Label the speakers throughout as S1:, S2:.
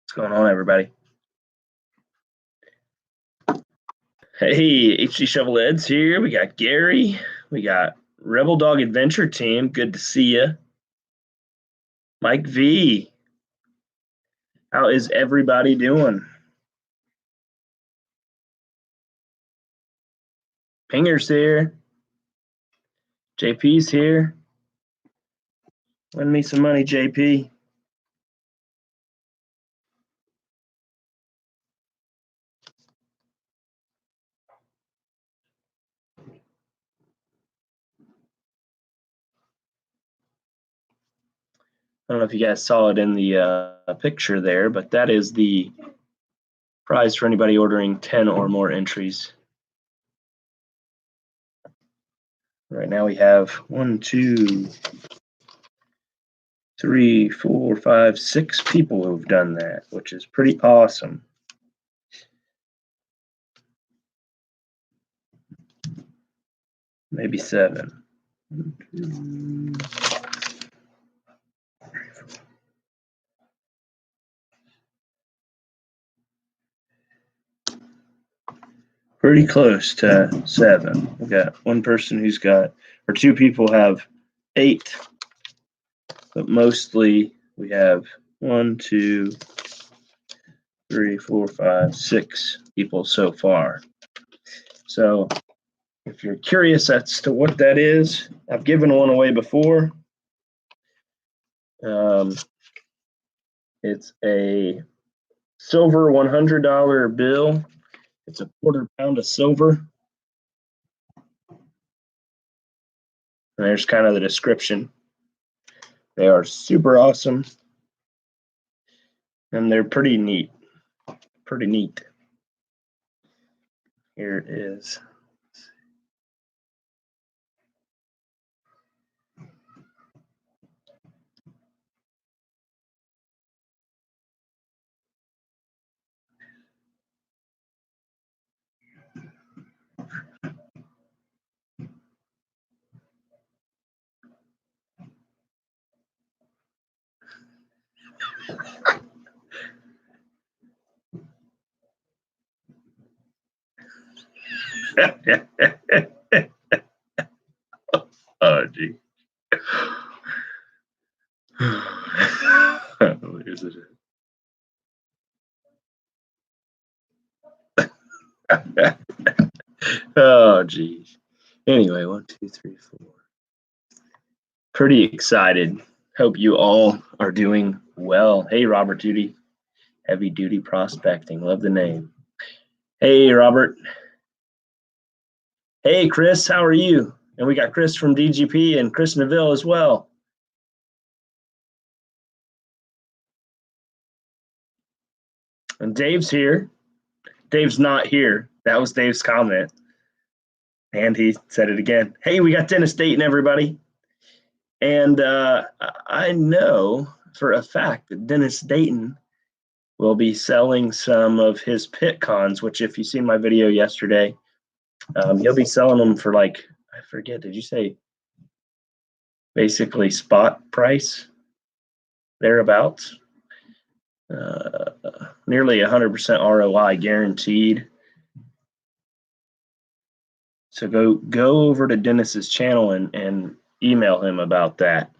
S1: What's going on, everybody? Hey, HD Shovel Ed's here. We got Gary. We got Rebel Dog Adventure Team. Good to see you. Mike V. How is everybody doing? Pinger's here. JP's here. Lend me some money, JP. I don't know if you guys saw it in the picture there, but that is the prize for anybody ordering 10 or more entries. Right now we have 1, 2, 3, 4, 5, 6 people who've done that, which is pretty awesome. Maybe 7. 1, 2, 3, 4. Pretty close to 7. We got one person who's got, or 2 people have 8, but mostly we have 1, 2, 3, 4, 5, 6 people so far. So if you're curious as to what that is, I've given one away before. It's a silver $100 bill. It's a quarter-pound of silver. And there's kind of the description. They are super awesome. And they're pretty neat. Pretty neat. Here it is. Oh, gee. Where's it? Oh, geez. Anyway, 1, 2, 3, 4. Pretty excited. Hope you all are doing well. Hey, Robert Duty. Heavy Duty Prospecting. Love the name. Hey, Robert. Hey, Chris. How are you? And we got Chris from DGP and Chris Neville as well. And Dave's here. Dave's not here. That was Dave's comment. And he said it again. Hey, we got Dennis Dayton, everybody. And I know for a fact that Dennis Dayton will be selling some of his pit cons, which if you seen my video yesterday, he'll be selling them for like, I forget, did you say basically spot price? Thereabouts. Nearly 100% ROI guaranteed. So go over to Dennis's channel and email him about that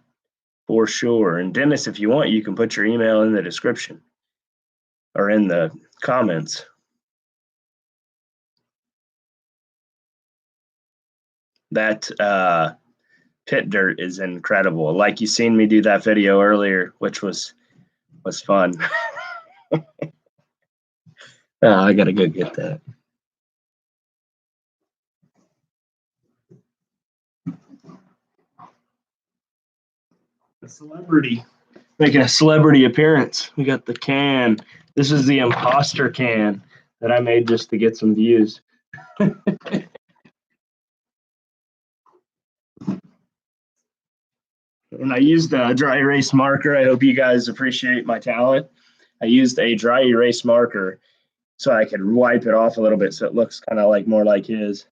S1: for sure. And Dennis, if you want, you can put your email in the description or in the comments. That pit dirt is incredible. Like you seen me do that video earlier, which was fun. I gotta go get that. A celebrity making a celebrity appearance. We got the can. This is the imposter can that I made just to get some views. And I used a dry erase marker. I hope you guys appreciate my talent. I used a dry erase marker so I could wipe it off a little bit so it looks kind of like more like his.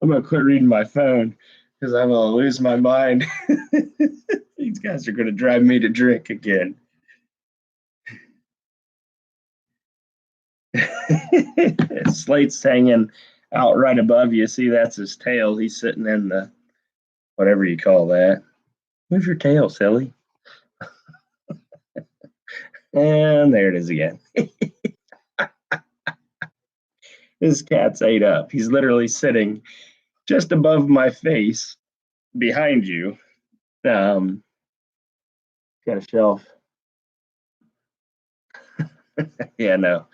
S1: I'm gonna quit reading my phone. because I'm gonna lose my mind. These guys are gonna drive me to drink again. Slate's hanging out right above you. See, that's his tail. He's sitting in the whatever you call that. Move your tail, silly. And there it is again. His cat's ate up. He's literally sitting just above my face behind you. Got a shelf. Yeah, no.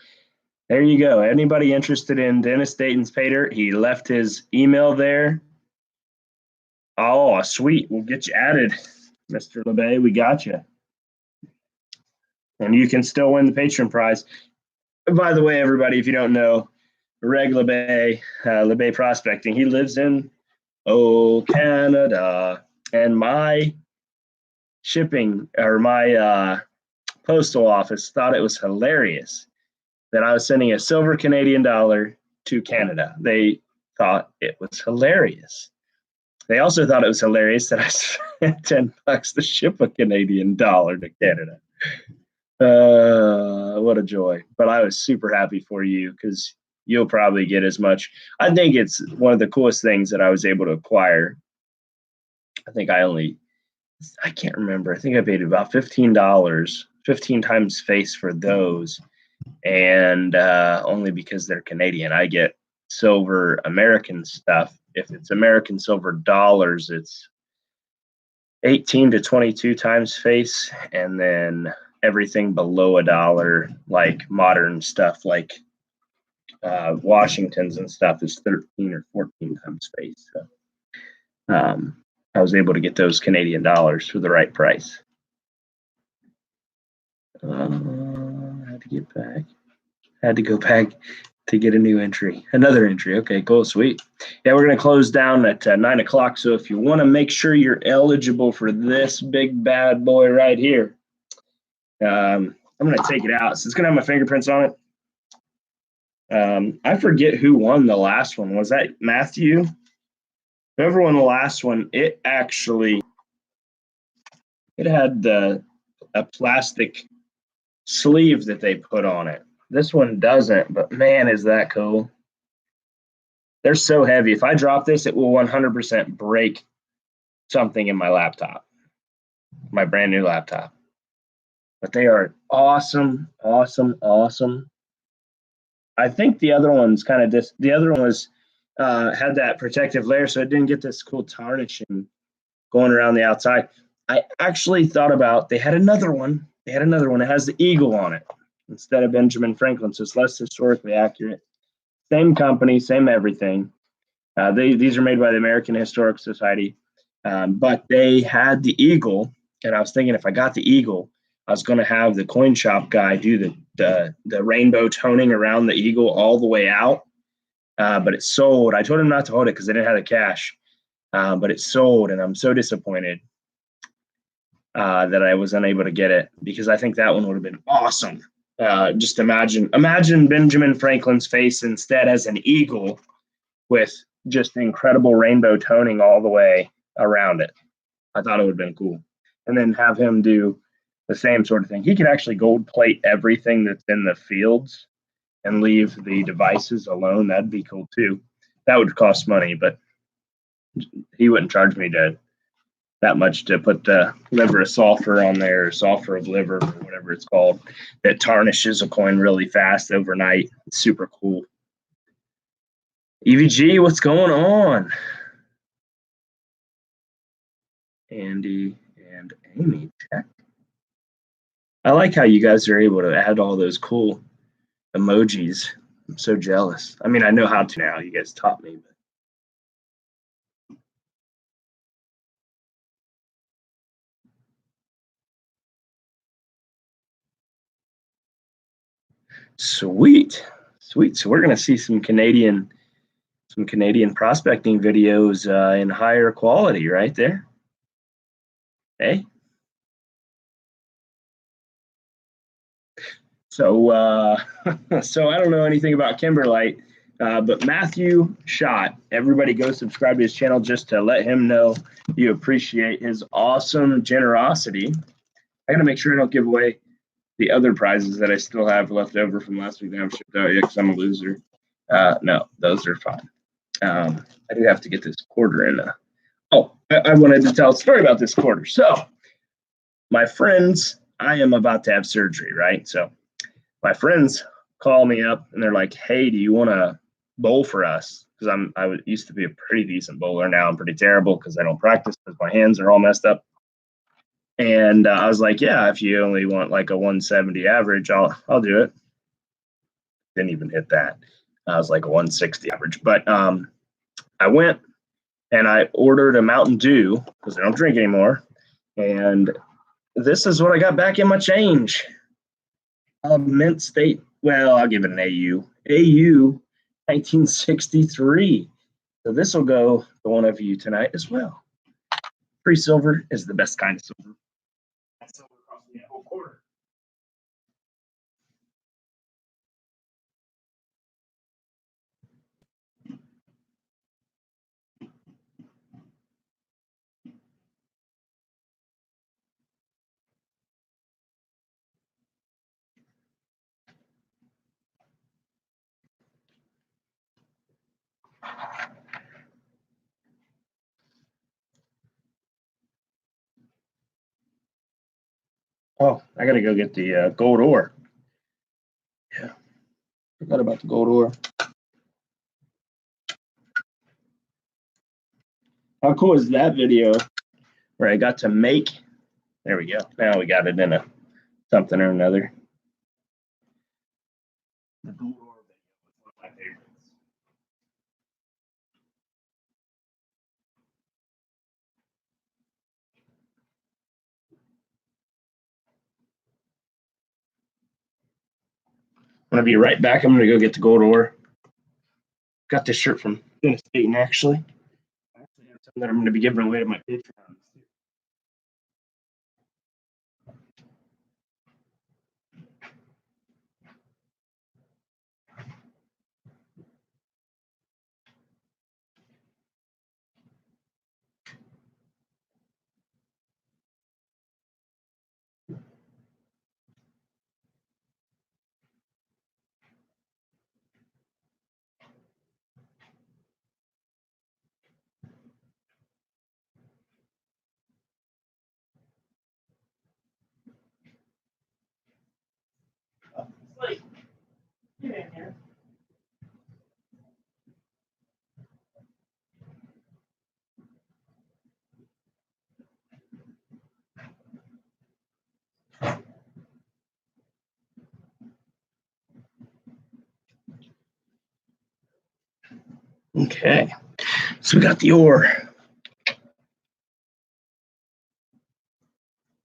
S1: There you go. Anybody interested in Dennis Dayton's Pater? He left his email there. Oh, sweet. We'll get you added, Mr. LeBay. We got you. And you can still win the patron prize. By the way, everybody, if you don't know, Reg LeBay, LeBay Prospecting, he lives in Canada. And my shipping or my postal office thought it was hilarious that I was sending a silver Canadian dollar to Canada. They thought it was hilarious. They also thought it was hilarious that I spent $10 to ship a Canadian dollar to Canada. What a joy. But I was super happy for you because you'll probably get as much. I think it's one of the coolest things that I was able to acquire. I think I can't remember. I think I paid about $15, 15 times face for those. And only because they're Canadian. I get silver American stuff. If it's American silver dollars, it's 18 to 22 times face, and then everything below $1, like modern stuff, like Washingtons and stuff, is 13 or 14 times face. So I was able to get those Canadian dollars for the right price. Had to go back to get a new entry, another entry. Okay, cool, sweet. Yeah, we're going to close down at 9 o'clock. So if you want to make sure you're eligible for this big bad boy right here, I'm going to take it out. So it's going to have my fingerprints on it. I forget who won the last one. Was that Matthew? Whoever won the last one, it had a plastic sleeve that they put on it. This one doesn't, but man, is that cool. They're so heavy. If I drop this, it will 100% break something in my laptop, my brand new laptop. But they are awesome, awesome, awesome. I think the other one's kind of the other one was had that protective layer, so it didn't get this cool tarnishing going around the outside. I actually thought about, they had another one. It has the eagle on it instead of Benjamin Franklin, so it's less historically accurate. Same company, same everything. These are made by the American Historic Society, but they had the eagle, and I was thinking if I got the eagle, I was going to have the coin shop guy do the rainbow toning around the eagle all the way out, but it sold. I told him not to hold it because I didn't have the cash, but it sold, and I'm so disappointed that I was unable to get it because I think that one would have been awesome. Just imagine Benjamin Franklin's face instead as an eagle with just incredible rainbow toning all the way around it. I thought it would have been cool. And then have him do the same sort of thing. He could actually gold plate everything that's in the fields and leave the devices alone. That'd be cool too. That would cost money, but he wouldn't charge me that much to put the liver of sulfur on there, or sulfur of liver, or whatever it's called, that tarnishes a coin really fast overnight. It's super cool. EVG, what's going on? Andy and Amy, check. I like how you guys are able to add all those cool emojis. I'm so jealous. I mean, I know how to now. You guys taught me. But sweet. So we're gonna see some Canadian prospecting videos in higher quality right there. Hey. So so I don't know anything about Kimberlite, But Matthew Schott, everybody go subscribe to his channel just to let him know you appreciate his awesome generosity. I got to make sure I don't give away the other prizes that I still have left over from last week that I haven't shipped out yet because I'm a loser. No, those are fine. I do have to get this quarter in. I wanted to tell a story about this quarter. So, my friends, I am about to have surgery, right? So, my friends call me up and they're like, "Hey, do you want to bowl for us?" Because I used to be a pretty decent bowler. Now I'm pretty terrible because I don't practice because my hands are all messed up. And I was like, "Yeah, if you only want like a 170 average, I'll do it." Didn't even hit that. I was like a 160 average, but I went and I ordered a Mountain Dew because I don't drink anymore. And this is what I got back in my change. Mint State. Well, I'll give it an AU. AU 1963. So this will go to one of you tonight as well. Free silver is the best kind of silver. That silver cost me a whole quarter. Oh, I gotta go get the gold ore. Yeah, forgot about the gold ore. How cool is that video where I got to make? There we go. Now we got it in a something or another. The gold ore video was one of my favorites. I'm gonna be right back. I'm gonna go get the gold ore. Got this shirt from Dennis Dayton actually. I actually have something that I'm gonna be giving away to my Patreon. Get in here. Okay, so we got the ore.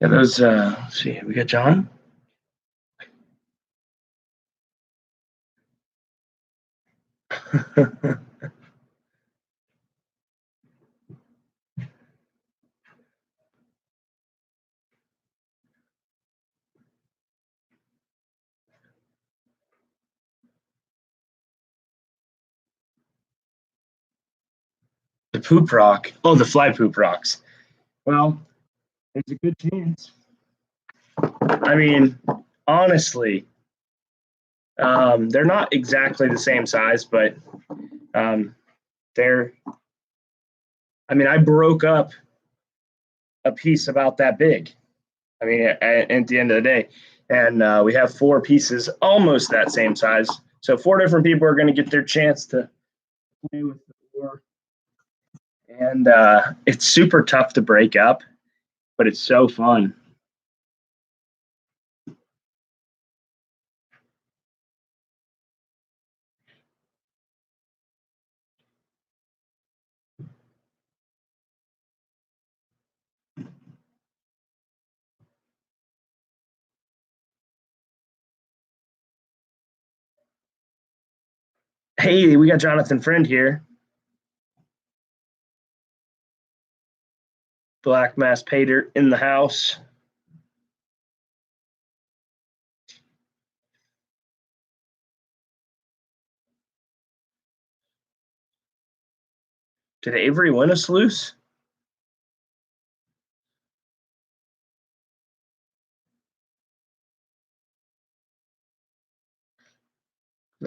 S1: Yeah, those. Let's see, we got John. The poop rock. Oh, the fly poop rocks. Well, there's a good chance. I mean, honestly, they're not exactly the same size, but they're. I mean, I broke up a piece about that big. I mean, at the end of the day, and we have 4 pieces almost that same size. So 4 different people are going to get their chance to play with the ore, and it's super tough to break up, but it's so fun. Hey, we got Jonathan Friend here. Black Mass Pater in the house. Did Avery win a sluice?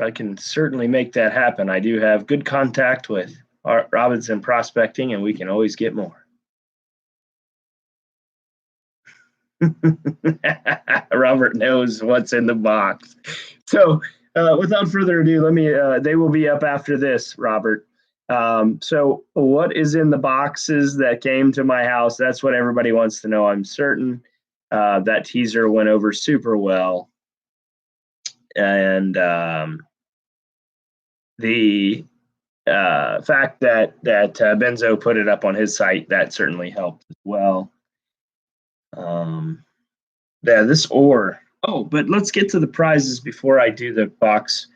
S1: I can certainly make that happen. I do have good contact with Robinson Prospecting, and we can always get more. Robert knows what's in the box. So without further ado, let me, they will be up after this, Robert. So what is in the boxes that came to my house? That's what everybody wants to know. I'm certain that teaser went over super well. And the fact that Benzo put it up on his site, that certainly helped as well. Yeah, this ore. Oh, but let's get to the prizes before I do the box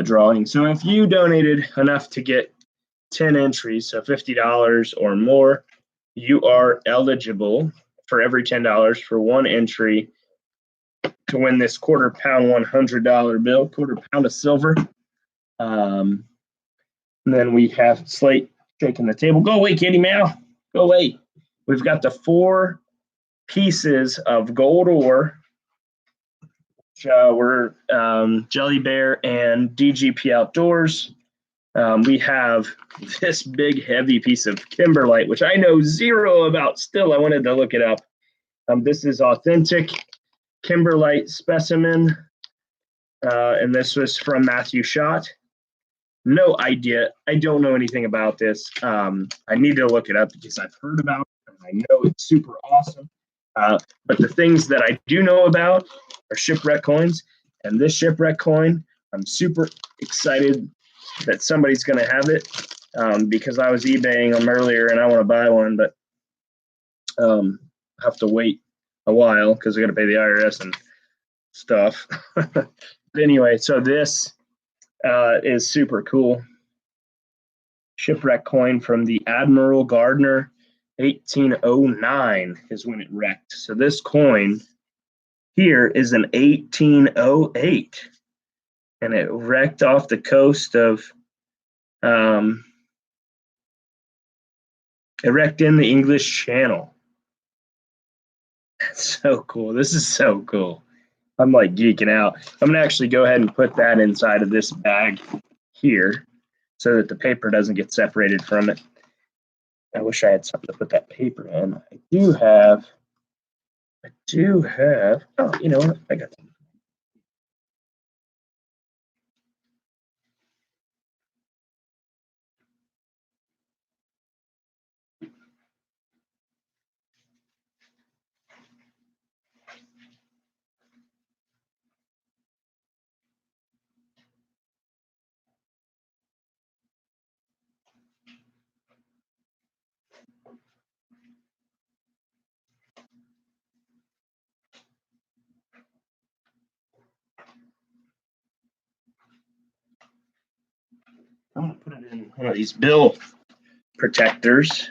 S1: drawing. So if you donated enough to get 10 entries, so $50 or more, you are eligible for every $10 for one entry to win this quarter-pound $100 bill, quarter pound of silver. And then we have Slate shaking the table. Go away, Kitty Meow. Go away. We've got the 4 pieces of gold ore, which were Jelly Bear and DGP Outdoors. We have this big, heavy piece of kimberlite, which I know zero about still. I wanted to look it up. This is authentic kimberlite specimen, and this was from Matthew Schott. No idea. I don't know anything about this. I need to look it up because I've heard about it, and I know it's super awesome. But the things that I do know about are shipwreck coins, and this shipwreck coin, I'm super excited that somebody's going to have it because I was eBaying them earlier and I want to buy one, but I have to wait a while because I got to pay the IRS and stuff. But anyway, so this is super cool. Shipwreck coin from the Admiral Gardner, 1809 is when it wrecked. So this coin here is an 1808, and it wrecked off the coast of, it wrecked in the English Channel. That's so cool. This is so cool. I'm like geeking out. I'm going to actually go ahead and put that inside of this bag here so that the paper doesn't get separated from it. I wish I had something to put that paper in. I do have, oh, you know what? I got some. I'm going to put it in one of these bill protectors.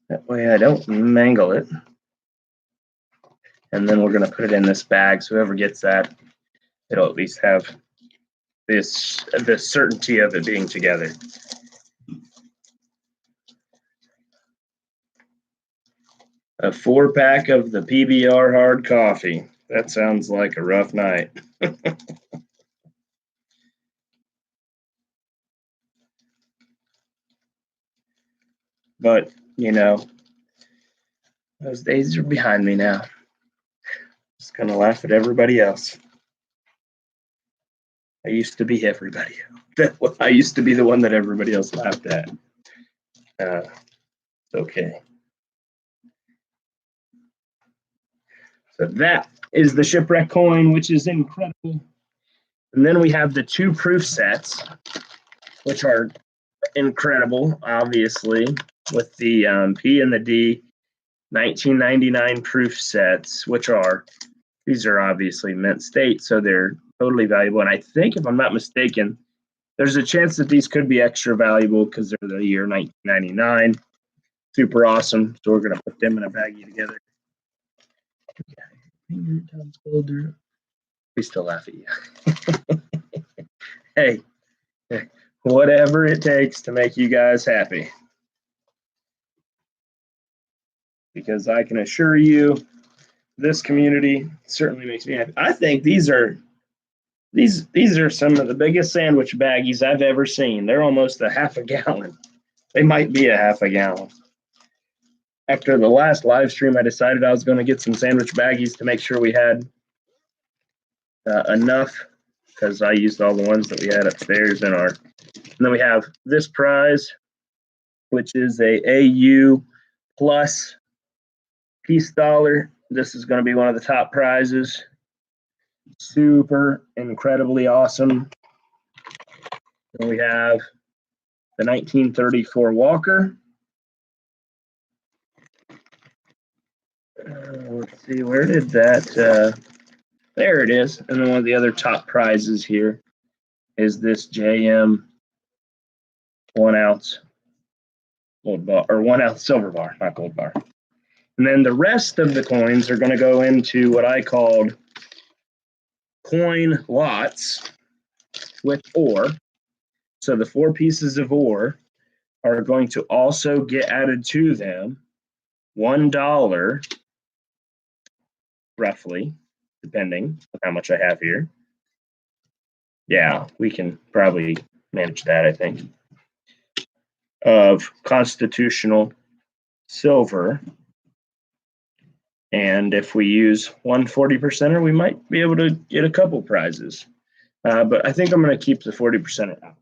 S1: That way I don't mangle it. And then we're going to put it in this bag. So whoever gets that, it'll at least have the certainty of it being together. A 4-pack of the PBR hard coffee. That sounds like a rough night. But, you know, those days are behind me now. Just going to laugh at everybody else. I used to be everybody. I used to be the one that everybody else laughed at. It's okay. So that is the shipwreck coin, which is incredible. And then we have the 2 proof sets, which are incredible, obviously, with the P and the D 1999 proof sets, which are, these are obviously mint state, so they're totally valuable. And I think, if I'm not mistaken, there's a chance that these could be extra valuable because they're the year 1999. Super awesome. So we're going to put them in a baggie together. We still laugh at you. Hey, whatever it takes to make you guys happy. Because I can assure you, this community certainly makes me happy. I think these are some of the biggest sandwich baggies I've ever seen. They're almost a half a gallon. They might be a half a gallon. After the last live stream, I decided I was going to get some sandwich baggies to make sure we had enough, because I used all the ones that we had upstairs in our. And then we have this prize, which is a AU plus peace dollar. This is going to be one of the top prizes. Super incredibly awesome. And we have the 1934 Walker. Let's see, where did that? There it is. And then one of the other top prizes here is this JM 1 ounce gold bar, or 1 ounce silver bar, not gold bar. And then the rest of the coins are going to go into what I called coin lots with ore. So the 4 pieces of ore are going to also get added to them. $1 roughly, depending on how much I have here. Yeah, we can probably manage that, I think. Of constitutional silver. And if we use 140%er, we might be able to get a couple prizes. But I think I'm going to keep the 40%er out.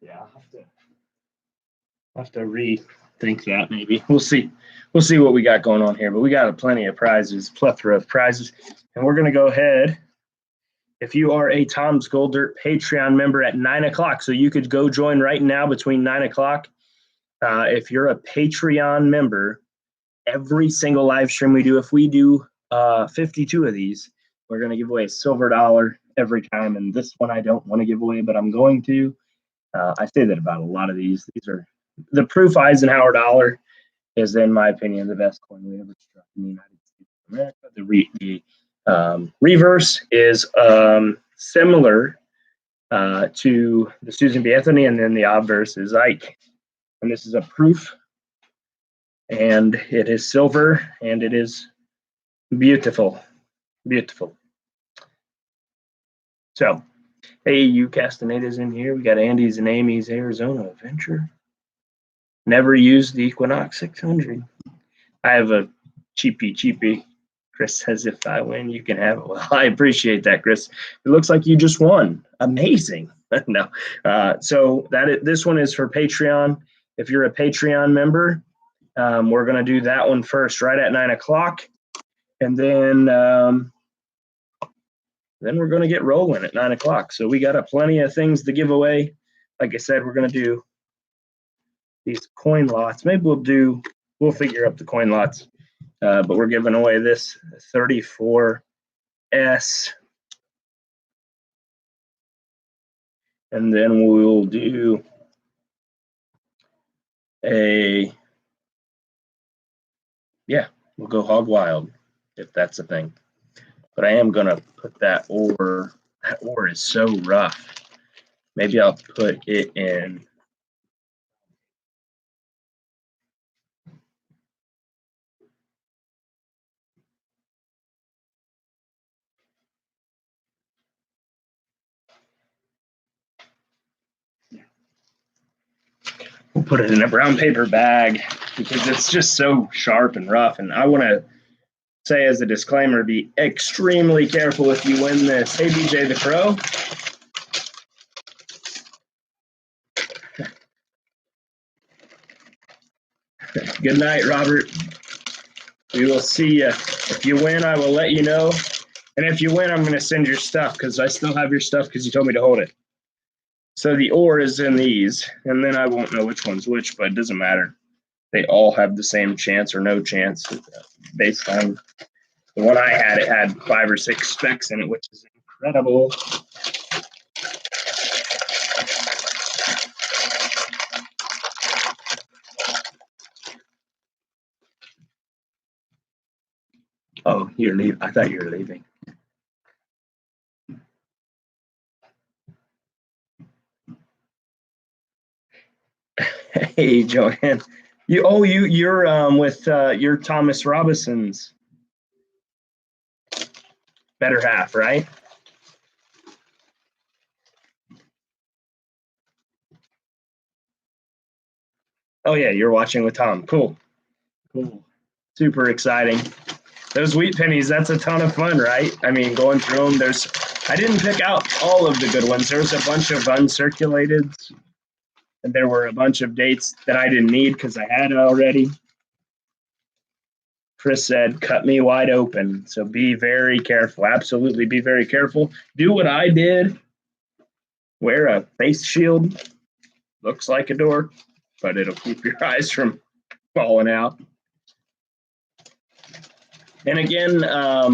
S1: Yeah, I'll have to rethink that maybe. We'll see. We'll see what we got going on here. But we got plenty of prizes, plethora of prizes. And we're going to go ahead. If you are a Tom's Gold Dirt Patreon member at 9 o'clock, so you could go join right now between 9 o'clock. If you're a Patreon member, every single live stream we do, if we do 52 of these, we're going to give away a silver dollar every time. And this one I don't want to give away, but I'm going to. I say that about a lot of these. These are the proof Eisenhower dollar is, in my opinion, the best coin we ever struck in the United States of America. The reverse is similar to the Susan B. Anthony, and then the obverse is Ike. And this is a proof, and it is silver, and it is beautiful, beautiful. So, AU Castaneda's in here. We got Andy's and Amy's Arizona Adventure. Never used the Equinox 600. I have a cheapie. Chris says, if I win, you can have it. Well, I appreciate that, Chris. It looks like you just won. Amazing. No. So this one is for Patreon. If you're a Patreon member, we're going to do that one first, right at 9 o'clock. And then we're going to get rolling at 9 o'clock. So we got plenty of things to give away. Like I said, we're going to do these coin lots. Maybe we'll figure up the coin lots. But we're giving away this 34S. And then we'll do we'll go hog wild if that's a thing. But I am going to put that ore. That ore is so rough. Maybe I'll put it in. We'll put it in a brown paper bag because it's just so sharp and rough. And I want to say as a disclaimer, be extremely careful if you win this. Hey, BJ the Crow. Good night, Robert. We will see you. If you win, I will let you know. And if you win, I'm going to send your stuff because I still have your stuff because you told me to hold it. So the ore is in these, and then I won't know which one's which, but it doesn't matter. They all have the same chance or no chance based on The one I had, it had 5 or 6 specs in it, which is incredible. Oh, you're leaving. I thought you were leaving. Hey, Joanne. You're with you're Thomas Robinson's better half, right? Oh yeah, you're watching with Tom. Cool. Cool. Super exciting. Those wheat pennies, that's a ton of fun, right? I mean, going through them, I didn't pick out all of the good ones. There was a bunch of uncirculated, and there were a bunch of dates that I didn't need because I had it already. Chris said, cut me wide open. So be very careful. Absolutely be very careful. Do what I did. Wear a face shield. Looks like a door, but it'll keep your eyes from falling out. And again, I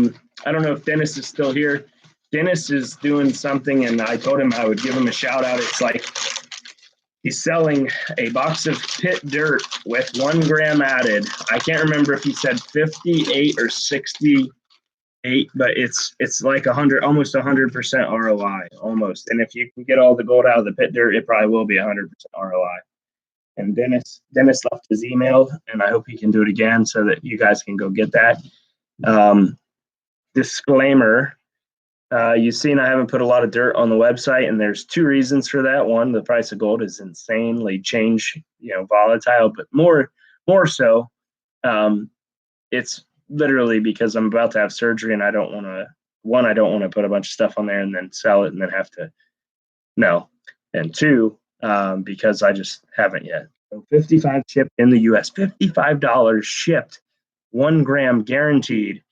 S1: don't know if Dennis is still here. Dennis is doing something, and I told him I would give him a shout out. It's like he's selling a box of pit dirt with 1 gram added. I can't remember if he said 58 or 68, but it's like 100, almost 100% ROI, almost. And if you can get all the gold out of the pit dirt, it probably will be 100% ROI. And Dennis left his email, and I hope he can do it again so that you guys can go get that. Disclaimer, you've seen I haven't put a lot of dirt on the website, and there's 2 reasons for that. One, the price of gold is insanely volatile, but more so, it's literally because I'm about to have surgery, and I don't want to put a bunch of stuff on there and then sell it and then have to and 2, because I just haven't yet. So 55 shipped in the US, $55 shipped, 1 gram guaranteed.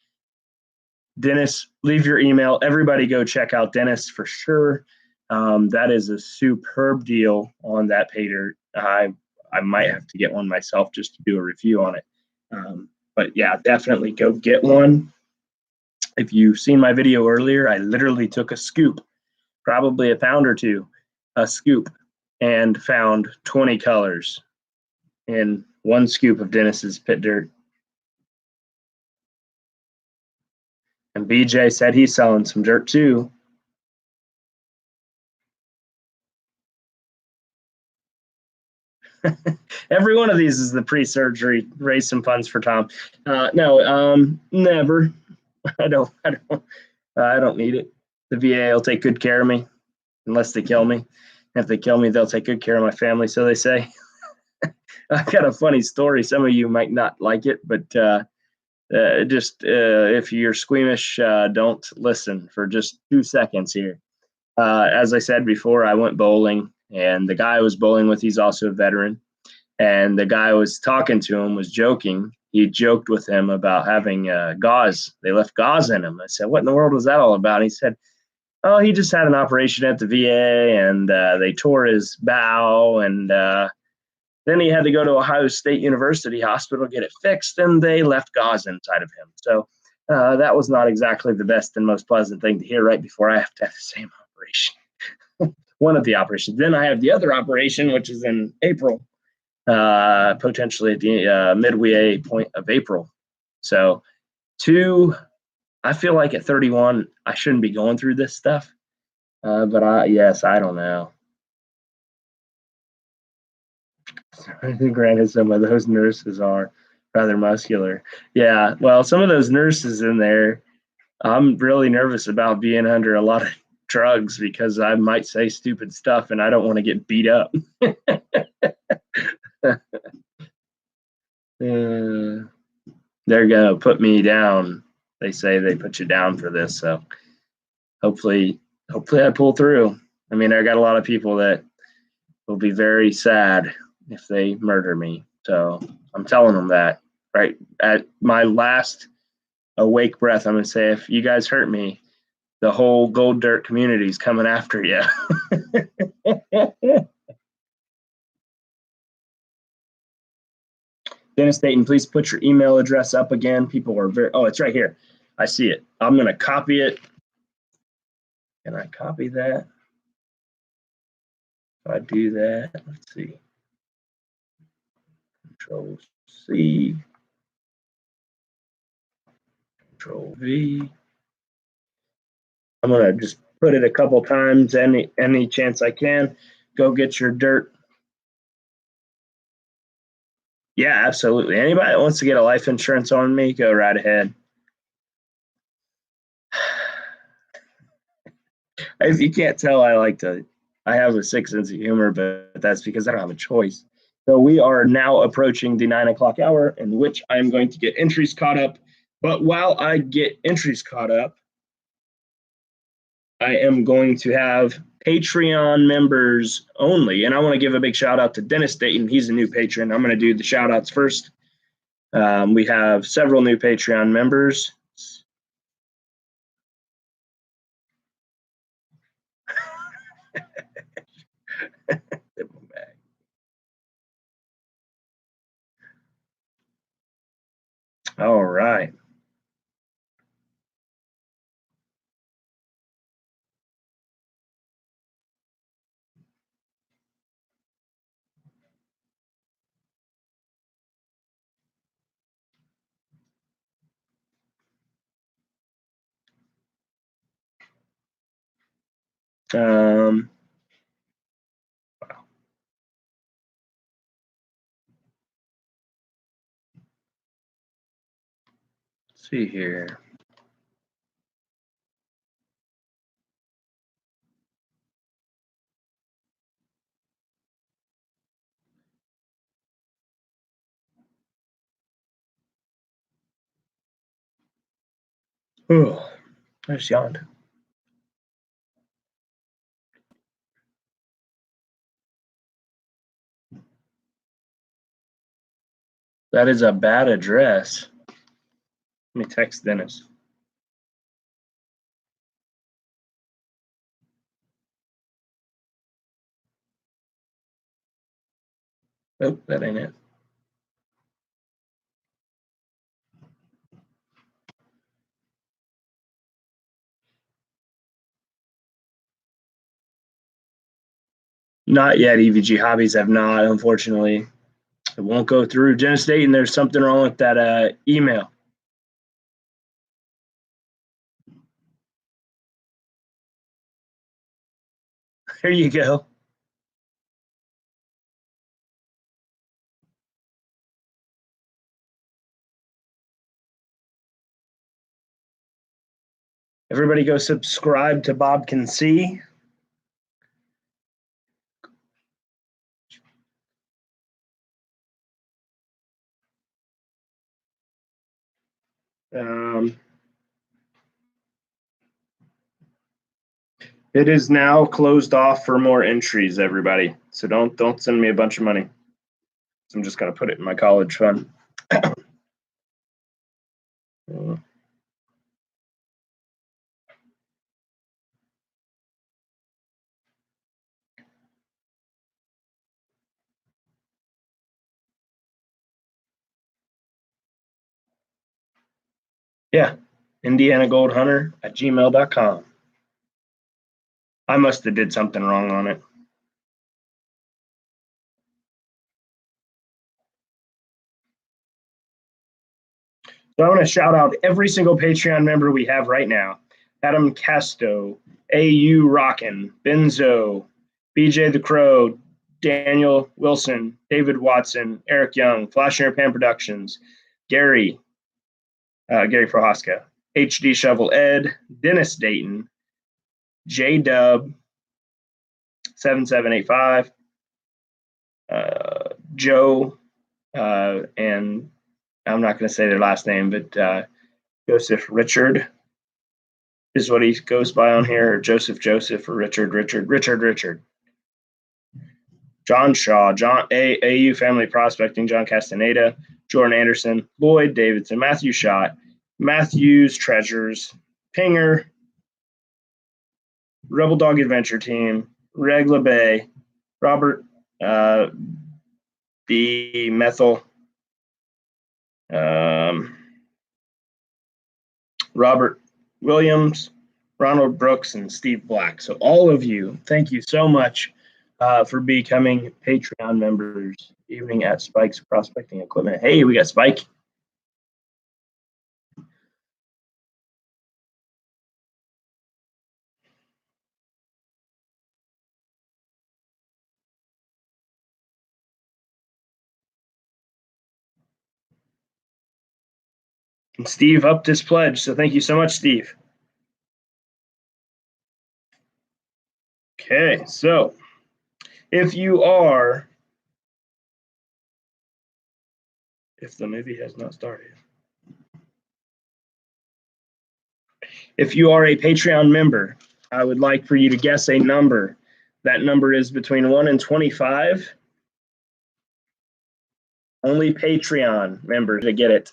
S1: Dennis, leave your email. Everybody go check out Dennis for sure. That is a superb deal on that pay dirt. I might have to get one myself just to do a review on it. But yeah, definitely go get one. If you've seen my video earlier, I literally took a scoop, probably a pound or 2, a scoop, and found 20 colors in 1 scoop of Dennis's pit dirt. And BJ said he's selling some dirt too. Every one of these is the pre-surgery, raise some funds for Tom. Never. I don't need it. The VA will take good care of me unless they kill me. If they kill me, they'll take good care of my family, so they say. I've got a funny story. Some of you might not like it, but if you're squeamish, don't listen for just 2 seconds here. As I said before, I went bowling, and the guy I was bowling with, he's also a veteran. And the guy I was talking to him was joking. He joked with him about having gauze. They left gauze in him. I said, what in the world was that all about? And he said, oh, he just had an operation at the VA, and they tore his bow, and then he had to go to Ohio State University Hospital, get it fixed, and they left gauze inside of him. So that was not exactly the best and most pleasant thing to hear right before I have to have the same operation. One of the operations. Then I have the other operation, which is in April, potentially at the midway point of April. So I feel like at 31, I shouldn't be going through this stuff. But I don't know. Granted, some of those nurses are rather muscular. Yeah, well, some of those nurses in there, I'm really nervous about being under a lot of drugs because I might say stupid stuff and I don't want to get beat up. They're going to put me down. They say they put you down for this, so hopefully I pull through. I mean, I got a lot of people that will be very sad if they murder me. So I'm telling them that right at my last awake breath. I'm going to say, if you guys hurt me, the whole gold dirt community is coming after you. Dennis Dayton, please put your email address up again. People are it's right here. I see it. I'm going to copy it. Can I copy that? If I do that, let's see. Control C, Control V. I'm going to just put it a couple times, any chance I can. Go get your dirt. Yeah, absolutely. Anybody that wants to get a life insurance on me, go right ahead. If you can't tell, I have a sick sense of humor, but that's because I don't have a choice. So we are now approaching the 9 o'clock hour in which I'm going to get entries caught up. But while I get entries caught up, I am going to have Patreon members only. And I want to give a big shout out to Dennis Dayton. He's a new patron. I'm going to do the shout outs first. We have several new Patreon members. All right. Wow. Let's see here. Oh, I just yawned. That is a bad address. Let me text Dennis. Oh, that ain't it. Not yet. EVG Hobbies have not, unfortunately. It won't go through. Dennis Dayton, there's something wrong with that email. There you go. Everybody go subscribe to Bob Can See. It is now closed off for more entries, everybody. So don't send me a bunch of money. I'm just gonna put it in my college fund. Yeah, indianagoldhunter@gmail.com. I must have did something wrong on it. So I want to shout out every single Patreon member we have right now. Adam Casto, AU Rockin, Benzo, BJ the Crow, Daniel Wilson, David Watson, Eric Young, Flash Air Pan Productions, Gary Prohaska, HD Shovel Ed, Dennis Dayton, J Dub 7785, Joe, and I'm not going to say their last name, but Joseph Richard is what he goes by on here, or Joseph or Richard. John Shaw, John AU Family Prospecting, John Castaneda, Jordan Anderson, Lloyd Davidson, Matthew Schott, Matthews Treasures, Pinger, Rebel Dog Adventure Team, Regla Bay, Robert B. Methyl, Robert Williams, Ronald Brooks, and Steve Black. So all of you, thank you so much for becoming Patreon members. Evening at Spike's Prospecting Equipment. Hey, we got Spike. And Steve upped his pledge, so thank you so much, Steve. Okay, so if the movie has not started. If you are a Patreon member, I would like for you to guess a number. That number is between 1 and 25. Only Patreon members to get it.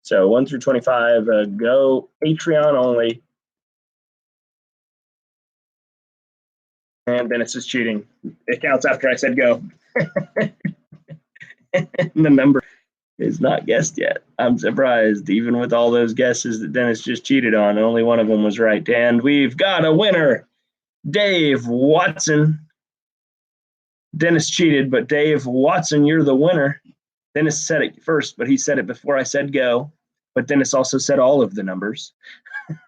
S1: So 1 through 25, go Patreon only. And Dennis is cheating. It counts after I said go. The number is not guessed yet. I'm surprised, even with all those guesses that Dennis just cheated on, only one of them was right. And we've got a winner, Dave Watson. Dennis cheated, but Dave Watson, you're the winner. Dennis said it first, but he said it before I said go. But Dennis also said all of the numbers.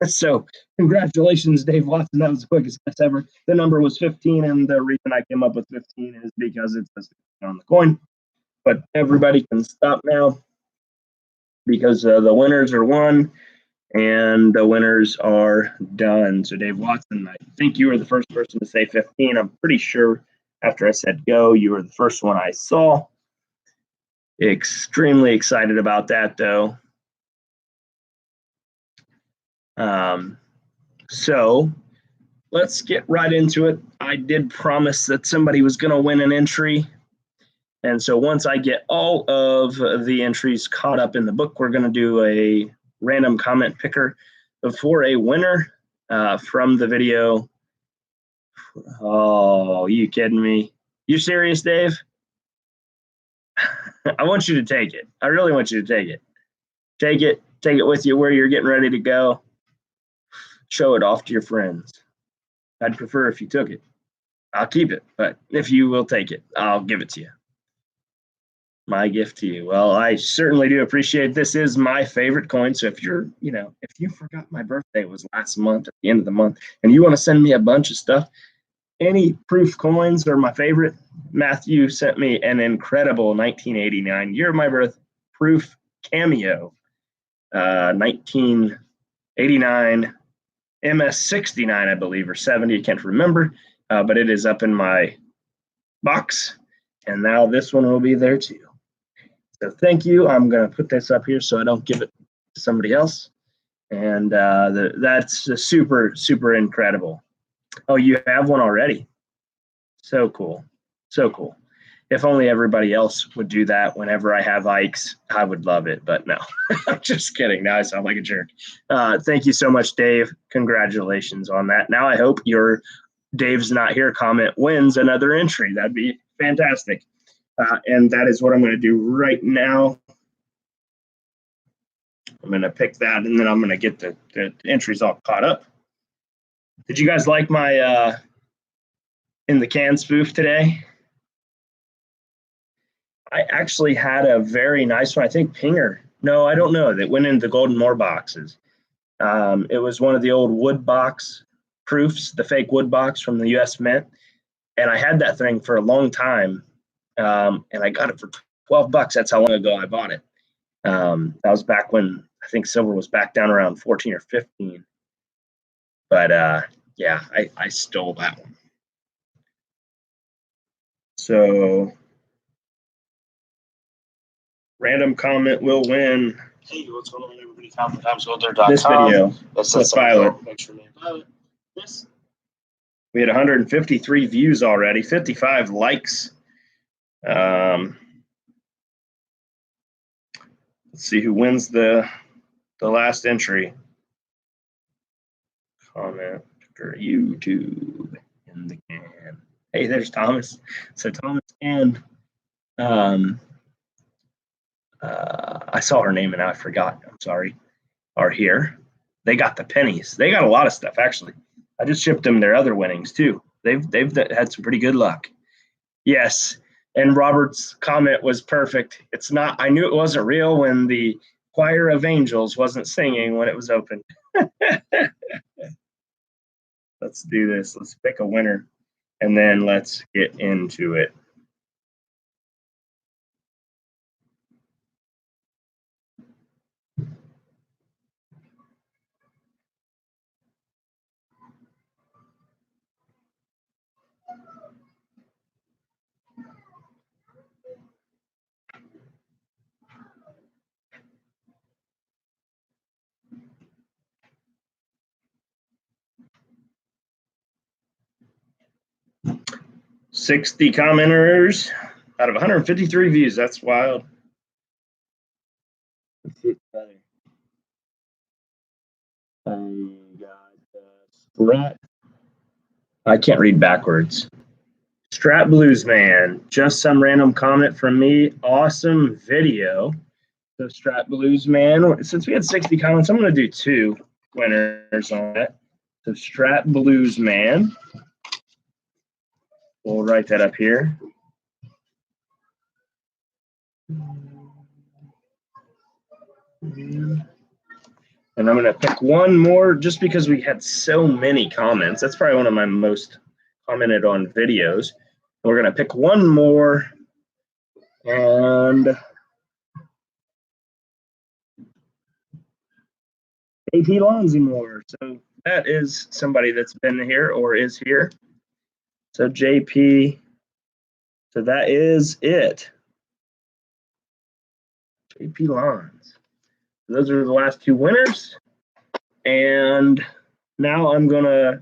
S1: So congratulations, Dave Watson. That was the quickest guess ever. The number was 15, and the reason I came up with 15 is because it says on the coin. But everybody can stop now because the winners are won and the winners are done. So Dave Watson, I think you were the first person to say 15. I'm pretty sure after I said go, you were the first one I saw. Extremely excited about that, though. So let's get right into it. I did promise that somebody was going to win an entry. And so once I get all of the entries caught up in the book, we're going to do a random comment picker for a winner from the video. Oh, you kidding me? You serious, Dave? I want you to take it. I really want you to take it. Take it with you where you're getting ready to go. Show it off to your friends. I'd prefer if you took it. I'll keep it, but if you will take it, I'll give it to you. My gift to you. Well, I certainly do appreciate it. This is my favorite coin. So if you're, if you forgot my birthday was last month at the end of the month and you want to send me a bunch of stuff, any proof coins are my favorite. Matthew sent me an incredible 1989 year of my birth proof cameo, 1989 MS69, I believe, or 70. I can't remember, but it is up in my box. And now this one will be there too. So thank you. I'm going to put this up here so I don't give it to somebody else. And that's super, super incredible. Oh, you have one already. So cool. So cool. If only everybody else would do that whenever I have Ikes, I would love it. But no, I'm just kidding. Now I sound like a jerk. Thank you so much, Dave. Congratulations on that. Now I hope your Dave's Not Here comment wins another entry. That'd be fantastic. And that is what I'm going to do right now. I'm going to pick that, and then I'm going to get the entries all caught up. Did you guys like my in the can spoof today? I actually had a very nice one. I think Pinger. No, I don't know. That went in the Golden Moore boxes. It was one of the old wood box proofs, the fake wood box from the U.S. Mint. And I had that thing for a long time. And I got it for $12. That's how long ago I bought it. That was back when I think silver was back down around 14 or 15. But yeah, I stole that one. So random comment will win.
S2: Hey, what's going on, everybody? TimesGoldThere.com.
S1: This video.
S2: Let's
S1: file it.
S2: Make sure name this.
S1: We had 153 views already, 55 likes. Let's see who wins the last entry. Comment for YouTube in the can. Hey, there's Thomas. So Thomas and I saw her name and I forgot. I'm sorry. Are here. They got the pennies. They got a lot of stuff, actually. I just shipped them their other winnings, too. They've had some pretty good luck. Yes, and Robert's comment was perfect. It's not, I knew it wasn't real when the choir of angels wasn't singing when it was open. Let's do this. Let's pick a winner, and then let's get into it. $60 commenters out of 153 views. That's wild. I can't read backwards. Strat Blues Man, just some random comment from me. Awesome video. So Strat Blues Man, since we had 60 comments, I'm going to do 2 winners on that. So Strat Blues Man. We'll write that up here. And I'm going to pick one more just because we had so many comments. That's probably one of my most commented on videos. We're going to pick one more, and AP Lonzimore. So that is somebody that's been here or is here. So JP, so that is it. JP Lons. Those are the last 2 winners. And now I'm going to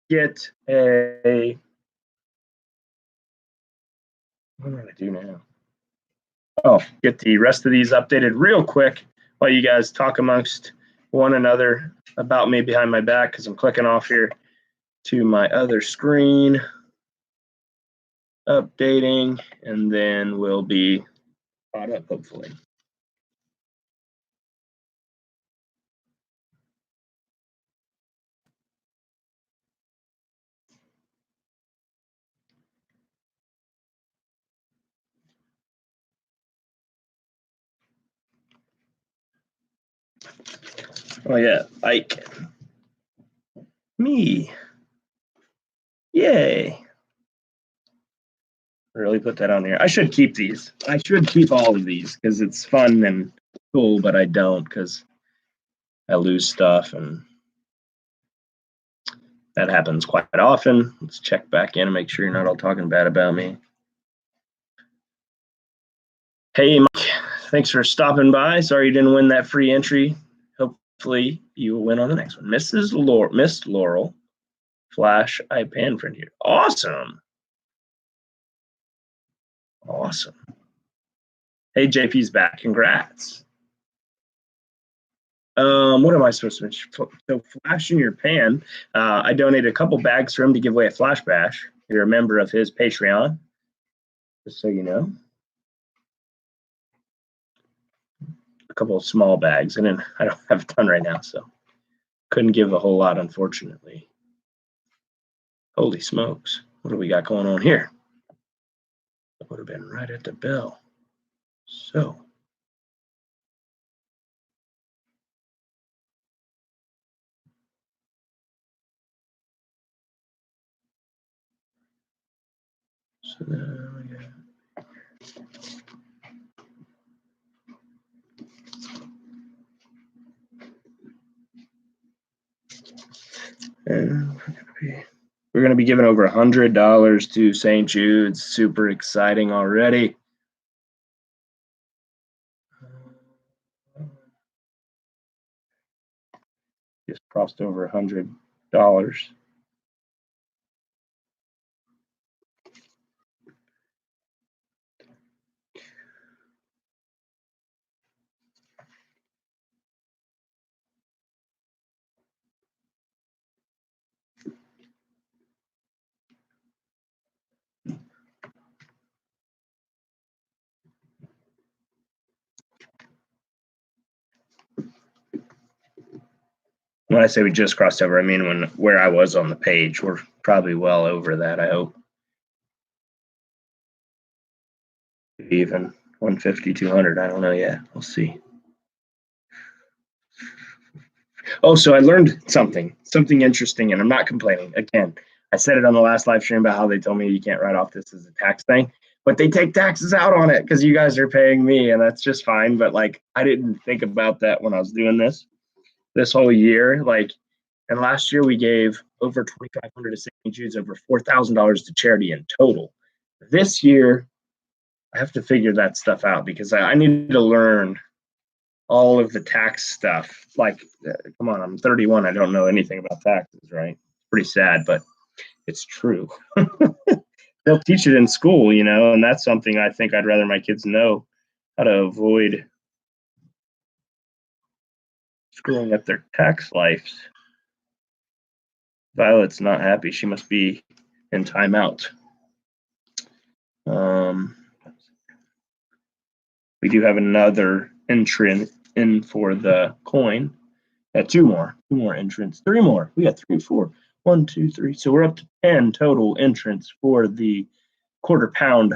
S1: get a, what am I going to do now? Oh, get the rest of these updated real quick while you guys talk amongst one another about me behind my back, because I'm clicking off here to my other screen, updating, and then we'll be caught up, hopefully. Oh yeah, Ike. Me. Yay. Really put that on here. I should keep these. I should keep all of these because it's fun and cool, but I don't because I lose stuff, and that happens quite often. Let's check back in and make sure you're not all talking bad about me. Hey, Mike, thanks for stopping by. Sorry you didn't win that free entry. Hopefully you will win on the next one. Miss Laurel, Flash, IPAN friend here. Awesome. Awesome. Hey, JP's back. Congrats. What am I supposed to mention? So Flash in your pan. I donated a couple bags for him to give away at Flash Bash. You're a member of his Patreon, just so you know. A couple of small bags, and then I don't have a ton right now, so couldn't give a whole lot, unfortunately. Holy smokes. What do we got going on here? That would have been right at the bell. So then we got, and we're gonna be giving over $100 to St. Jude's. Super exciting already. Just crossed over $100. when I say we just crossed over, I mean where I was on the page. We're probably well over that, I hope. Even 150, 200, I don't know yet. We'll see. Oh, so I learned something interesting, and I'm not complaining. Again, I said it on the last live stream about how they told me you can't write off this as a tax thing, but they take taxes out on it because you guys are paying me, and that's just fine. But like, I didn't think about that when I was doing this whole year. Like, and last year we gave over 2,500 to St. Jude's, over $4,000 to charity in total. This year, I have to figure that stuff out because I need to learn all of the tax stuff. Like, come on, I'm 31. I don't know anything about taxes, right? It's pretty sad, but it's true. They'll teach it in school, you know, and that's something I think I'd rather my kids know, how to avoid screwing up their tax lives. Violet's not happy. She must be in timeout. We do have another entrant in for the coin. Two more entrants, 3 more. We got 3, 4, 1, 2, 3. So we're up to 10 total entrants for the quarter-pound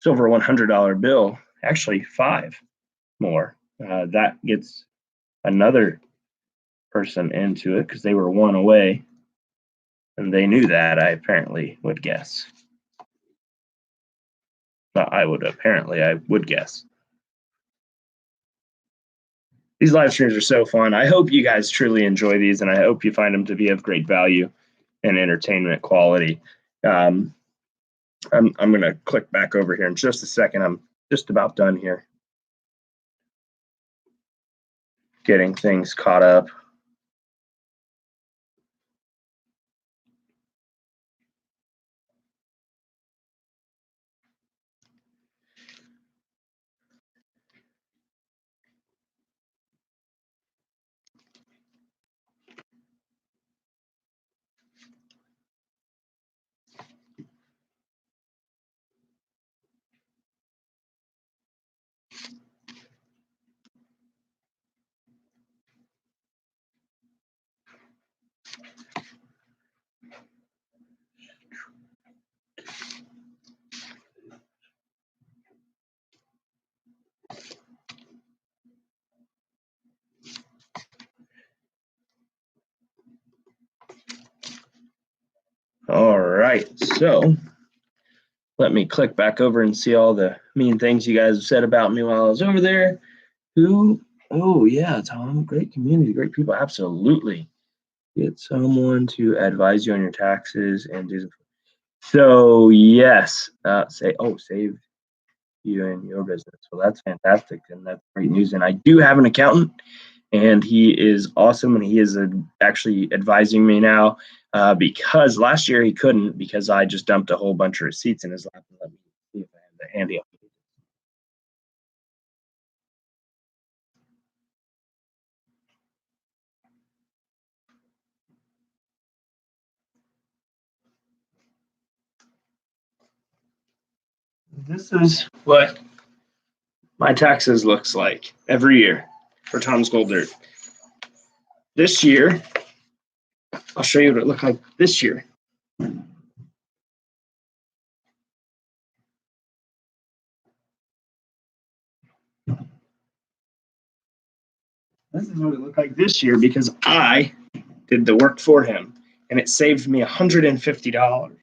S1: silver $100 bill. Actually, 5 more. That gets another person into it because they were 1 away, and they knew that. I apparently would guess. Not I would guess. These live streams are so fun. I hope you guys truly enjoy these, and I hope you find them to be of great value and entertainment quality. I'm going to click back over here in just a second. I'm just about done here, getting things caught up. All right, so let me click back over and see all the mean things you guys have said about me while I was over there. Oh yeah, Tom, great community, great people, absolutely. Get someone to advise you on your taxes and do some. So yes, save you and your business. So that's fantastic, and that's great news. And I do have an accountant, and he is awesome, and he is actually advising me now because last year he couldn't because I just dumped a whole bunch of receipts in his lap. Let me see if I have that handy. This is what my taxes looks like every year for Tom's Gold Dirt. This year, I'll show you what it looked like this year. This is what it looked like this year because I did the work for him, and it saved me $150.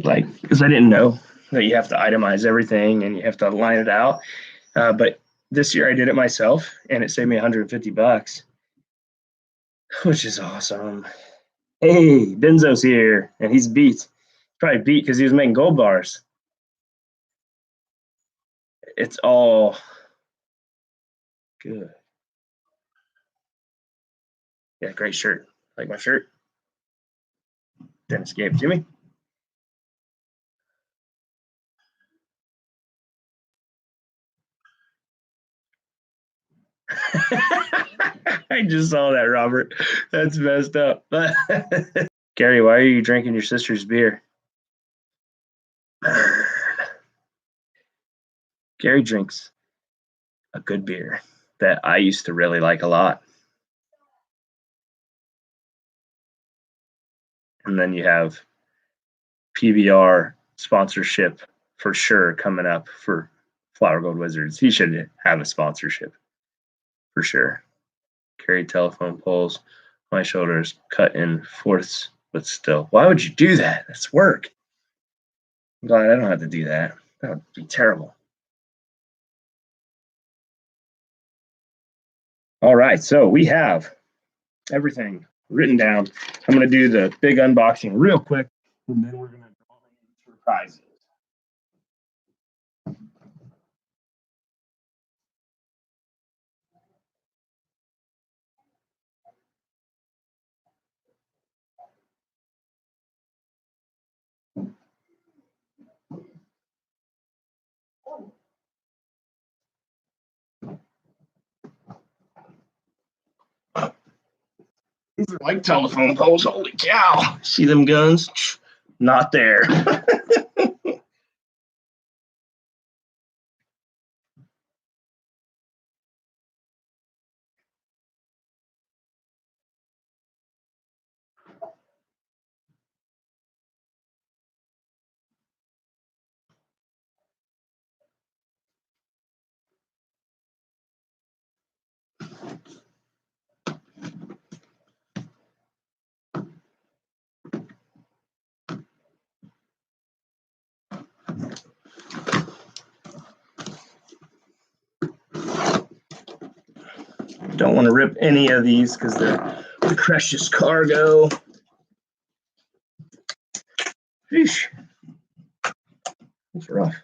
S1: Like, because I didn't know that you have to itemize everything and you have to line it out. But this year I did it myself, and it saved me $150, which is awesome. Hey, Benzo's here, and he's beat. Probably beat because he was making gold bars. It's all good. Yeah, great shirt. Like my shirt. Dennis gave it to me. I just saw that, Robert. That's messed up. Gary, why are you drinking your sister's beer? Gary drinks a good beer that I used to really like a lot. And then you have PBR sponsorship for sure coming up for Flower Gold Wizards. He should have a sponsorship for sure. Carry telephone poles. My shoulders cut in fourths, but still. Why would you do that? That's work. I'm glad I don't have to do that. That would be terrible. All right, so we have everything written down. I'm going to do the big unboxing real quick, and then we're going to draw in surprises. These are like telephone poles. Holy cow. See them guns? Not there. Don't want to rip any of these because they're the precious cargo. Sheesh. That's rough.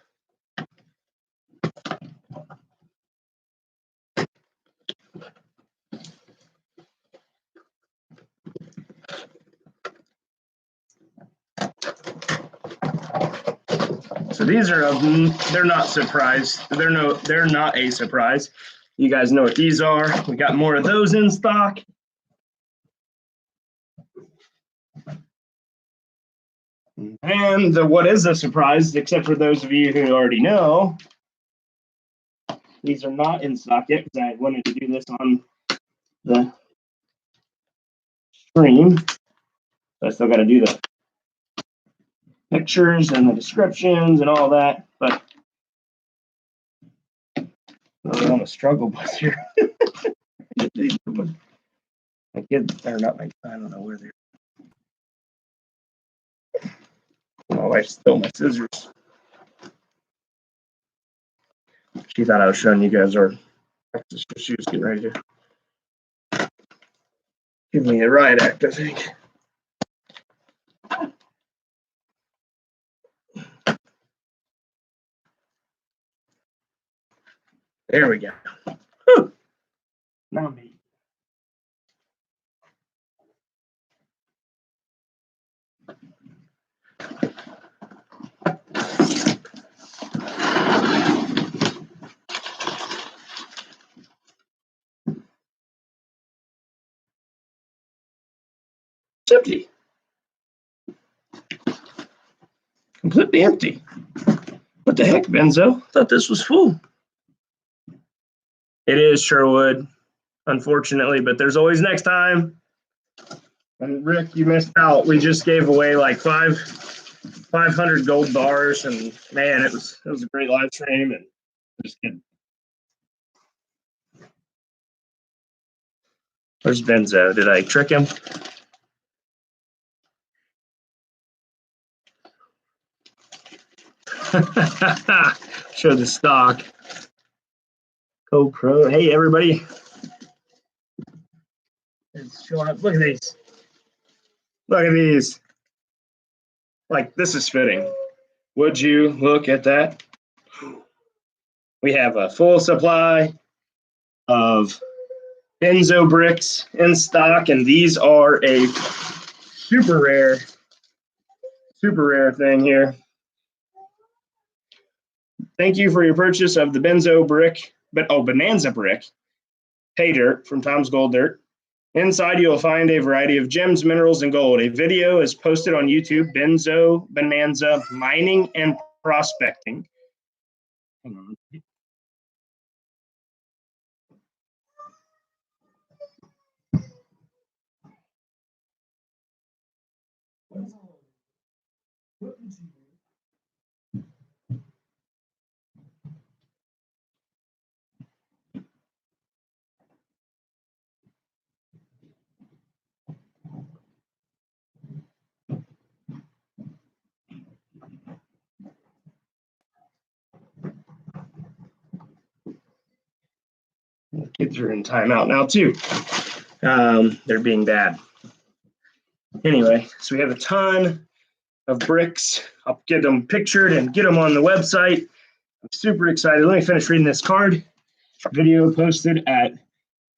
S1: So these are of them. They're not surprised. They're not a surprise. You guys know what these are. We got more of those in stock. And what is a surprise, except for those of you who already know, these are not in stock yet because I wanted to do this on the stream. So I still got to do the pictures and the descriptions and all that, but I don't want to struggle with here. My kids are not my, I don't know where they're. My wife stole my scissors. She thought I was showing you guys our practice. She was getting ready to give me a riot act, I think. There we go. Whew. Now me. It's empty. Completely empty. What the heck, Benzo? I thought this was full. It is Sherwood, unfortunately, but there's always next time. And Rick, you missed out. We just gave away like 500 gold bars, and man, it was a great live stream. And just kidding. Where's Benzo? Did I trick him? Show the stock. GoPro. Hey, everybody. It's showing up. Look at these. Look at these. Like, this is fitting. Would you look at that? We have a full supply of benzo bricks in stock, and these are a super rare thing here. Thank you for your purchase of the benzo brick, Bonanza brick. pay dirt from Tom's Gold Dirt. Inside, you'll find a variety of gems, minerals, and gold. A video is posted on YouTube, Benzo Bonanza Mining and Prospecting. Hang on. Kids are in timeout now too. They're being bad. Anyway, so we have a ton of bricks. I'll get them pictured and get them on the website. I'm super excited. Let me finish reading this card. Video posted at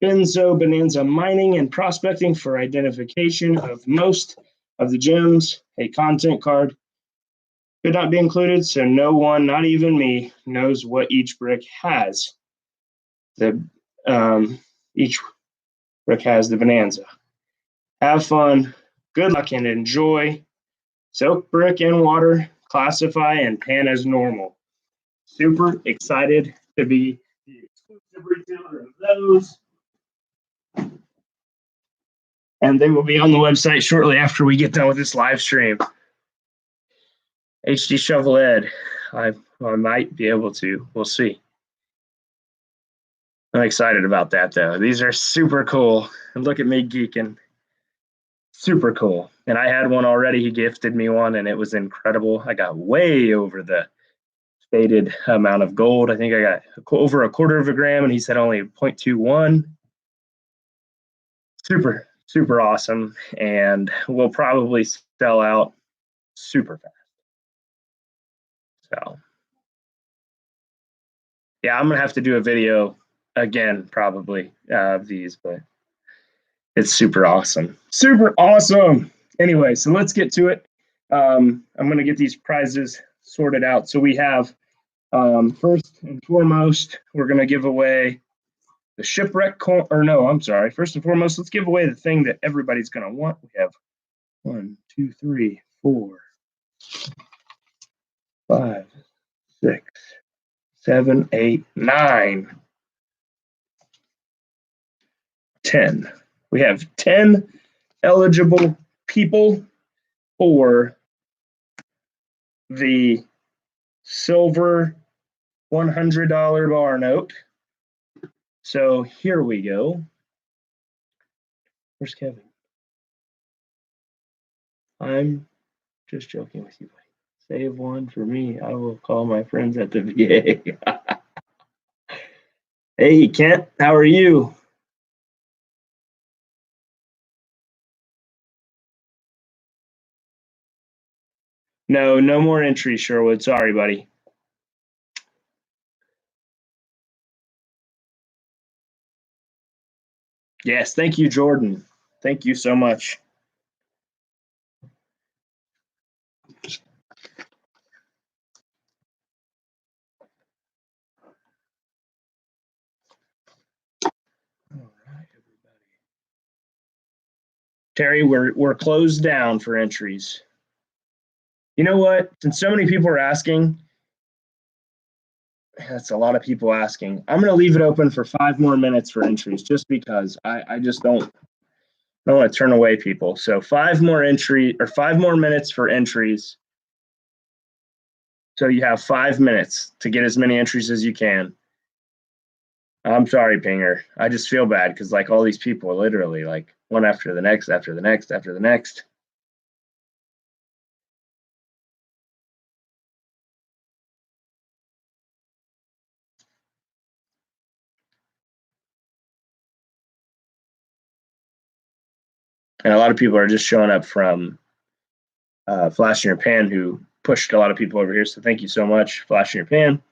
S1: Benzo Bonanza Mining and Prospecting for identification of most of the gems. A content card could not be included, so no one, not even me, knows what each brick has. Each brick has the Bonanza. Have fun, good luck, and enjoy. Soak brick in water, classify, and pan as normal. Super excited to be the exclusive retailer of those. And they will be on the website shortly after we get done with this live stream. HD Shovel Ed, I might be able to. We'll see. I'm excited about that, though. These are super cool. And look at me geeking. Super cool. And I had one already. He gifted me one, and it was incredible. I got way over the stated amount of gold. I think I got over 1/4 of a gram, and he said only 0.21. Super, super awesome. And we'll probably sell out super fast. So, yeah, I'm going to have to do a video again, probably, of these, but it's super awesome. Super awesome. Anyway, so let's get to it. I'm going to get these prizes sorted out. So we have, first and foremost, we're going to give away the shipwreck coin, or no, I'm sorry. First and foremost, let's give away the thing that everybody's going to want. We have 1, 2, 3, 4, 5, 6, 7, 8, 9, 10. We have 10 eligible people for the silver $100 bar note. So here we go. Where's Kevin? I'm just joking with you, buddy. Save one for me. I will call my friends at the VA. Hey, Kent, how are you? No, no more entries, Sherwood. Sorry, buddy. Yes, thank you, Jordan. Thank you so much. All right, everybody. Terry, we're closed down for entries. You know what? Since so many people are asking, that's a lot of people asking. I'm going to leave it open for 5 more minutes for entries, just because I just don't want to turn away people. So 5 more minutes for entries. So you have 5 minutes to get as many entries as you can. I'm sorry, Pinger. I just feel bad because like all these people are literally like one after the next, after the next, after the next. And a lot of people are just showing up from Flash in Your Pan, who pushed a lot of people over here. So thank you so much, Flash in Your Pan.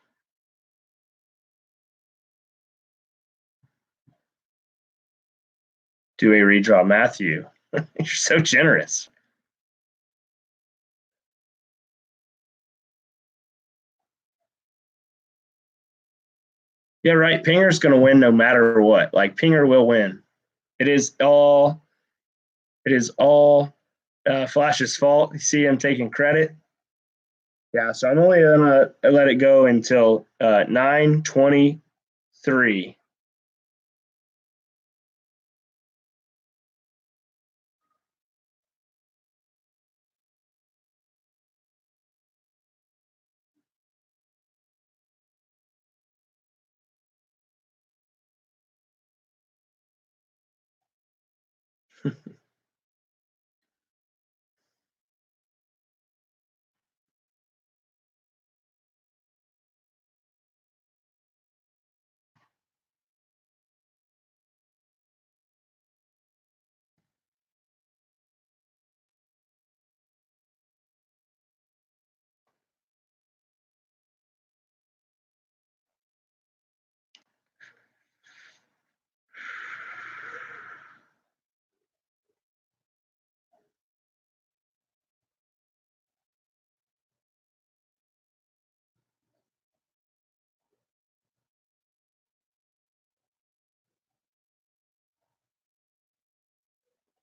S1: Do a redraw, Matthew. You're so generous. Yeah, right. Pinger's going to win no matter what. Like Pinger will win. It is all Flash's fault. You see him taking credit. Yeah, so I'm only gonna let it go until 9:23.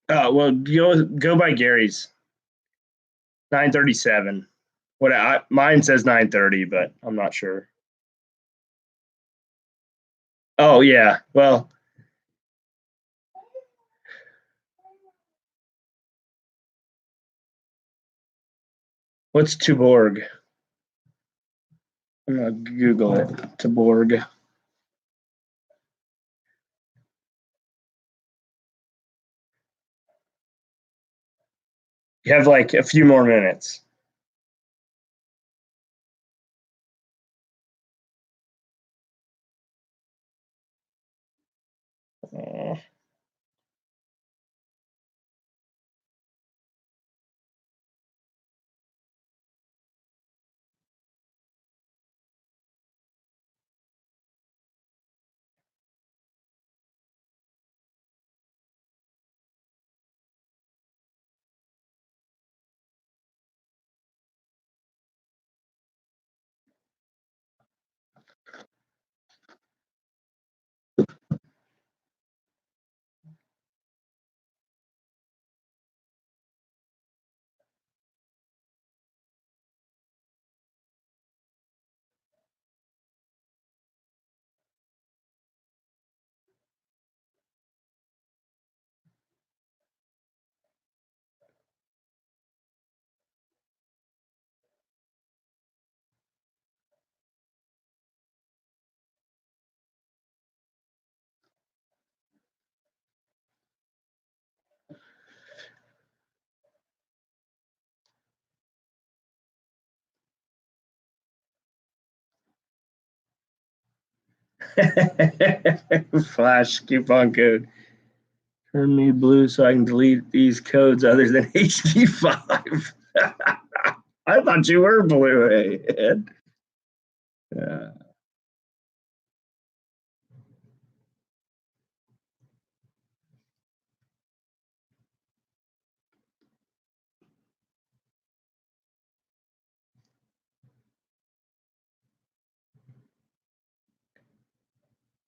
S1: Well, go by Gary's 9:37. Mine says 9:30, but I'm not sure. Oh yeah, well, what's Tuborg? I'm gonna Google it. Tuborg. You have like a few more minutes. Flash coupon code. Turn me blue so I can delete these codes other than HD5. I thought you were blue, Ed.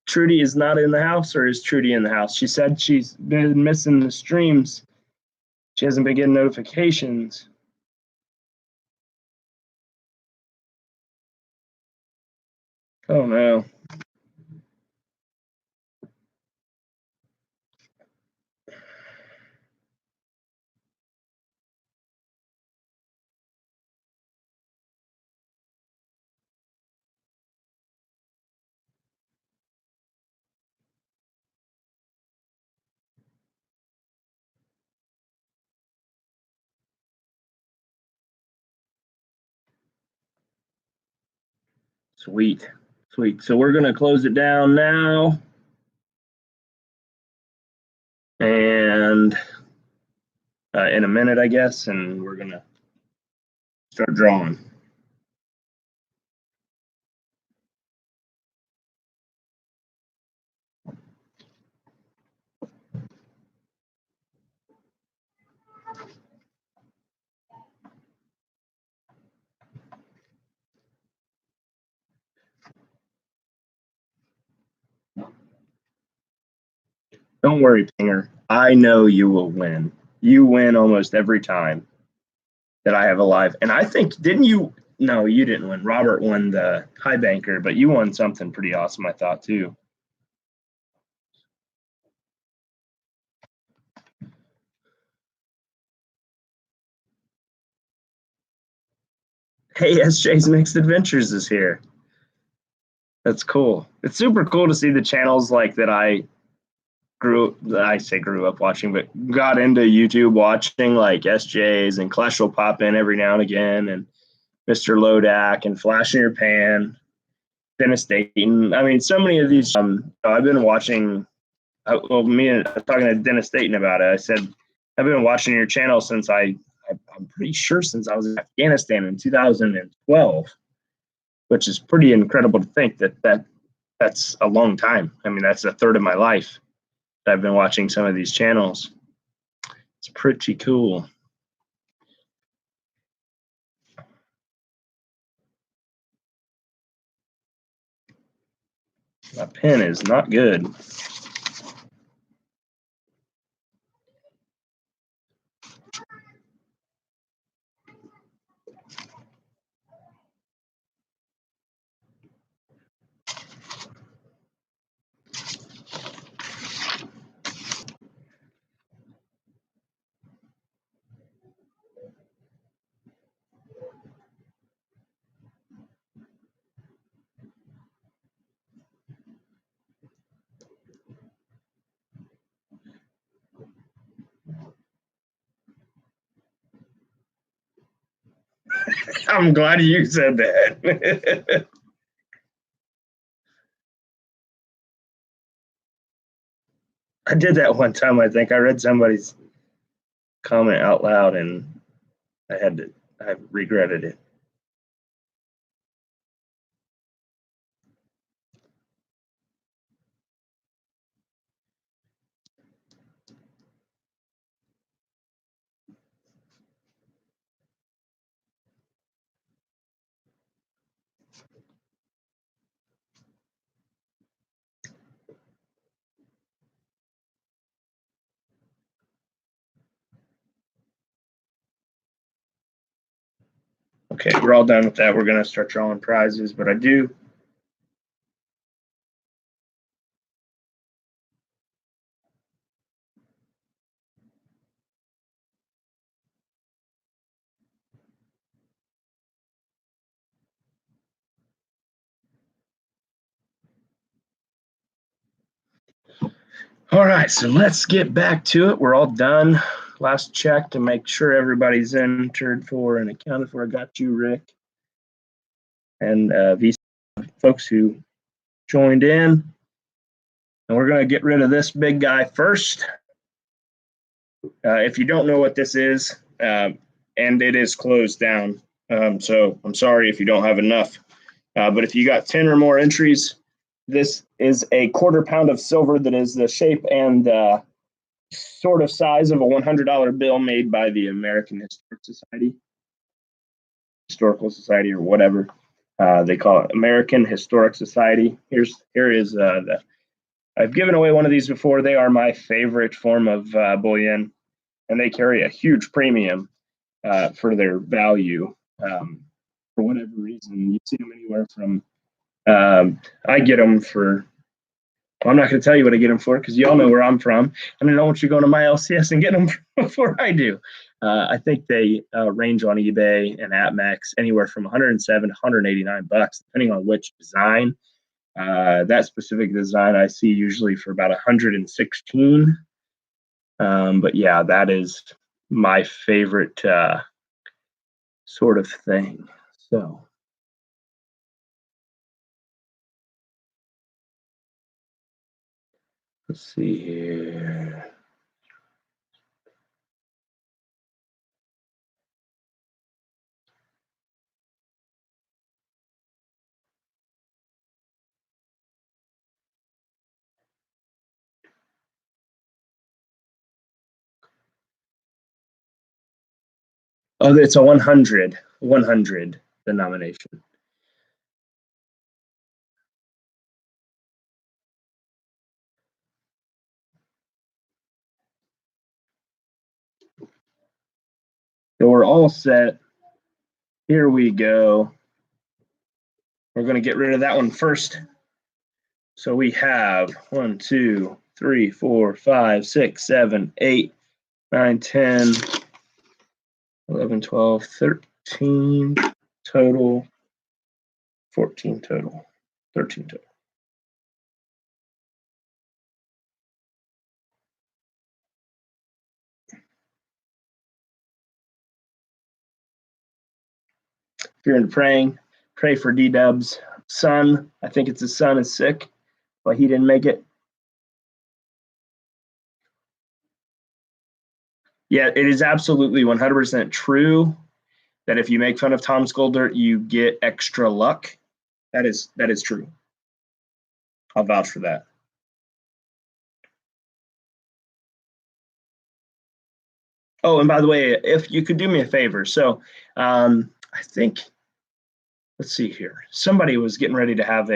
S1: Trudy is not in the house, or is Trudy in the house? She said she's been missing the streams. She hasn't been getting notifications. Oh no. Sweet. Sweet. So we're going to close it down now. And in a minute, I guess, and we're going to start drawing. Don't worry, Pinger. I know you will win. You win almost every time that I have a live. And I think, didn't you? No, you didn't win. Robert won the high banker, but you won something pretty awesome, I thought, too. Hey, SJ's Mixed Adventures is here. That's cool. It's super cool to see the channels like that I grew up watching, but got into YouTube watching, like SJ's and Clash will pop in every now and again, and Mr. Lodak and Flash in Your Pan, Dennis Dayton. I mean, so many of these. I've been watching. Well, me and talking to Dennis Dayton about it. I said I've been watching your channel since I'm pretty sure since I was in Afghanistan in 2012, which is pretty incredible to think that's a long time. I mean, that's a third of my life that I've been watching some of these channels. It's pretty cool. My pen is not good. I'm glad you said that. I did that one time, I think. I read somebody's comment out loud and I regretted it. Okay, we're all done with that. We're going to start drawing prizes, but I do. All right, so let's get back to it. We're all done. Last check to make sure everybody's entered for and accounted for. I got you, Rick, and these folks who joined in. And we're going to get rid of this big guy first. If you don't know what this is, and it is closed down, so I'm sorry if you don't have enough. But if you got 10 or more entries, this is a quarter pound of silver that is the shape and sort of size of a $100 bill made by the American Historical Society, or whatever they call it, American Historic Society. Here is the. I've given away one of these before. They are my favorite form of bullion, and they carry a huge premium for their value. For whatever reason, you see them anywhere from. I get them for. Well, I'm not going to tell you what I get them for because y'all know where I'm from, and I don't want you going to my LCS and getting them before I do. I think they range on eBay and AppMex anywhere from 107 to 189 bucks, depending on which design. That specific design I see usually for about 116. But yeah, that is my favorite sort of thing. So let's see here. Oh, it's a 100 denomination. So we're all set. Here we go. We're going to get rid of that one first. So we have 1, 2, 3, 4, 5, 6, 7, 8, 9, 10, 11, 12, 13 total, 14 total, 13 total. If you're into praying, pray for D-Dub's son. I think it's his son is sick, but he didn't make it. Yeah, it is absolutely 100% true that if you make fun of Tom Skolder, you get extra luck. That is true. I'll vouch for that. Oh, and by the way, if you could do me a favor. So I think, let's see here. Somebody was getting ready to have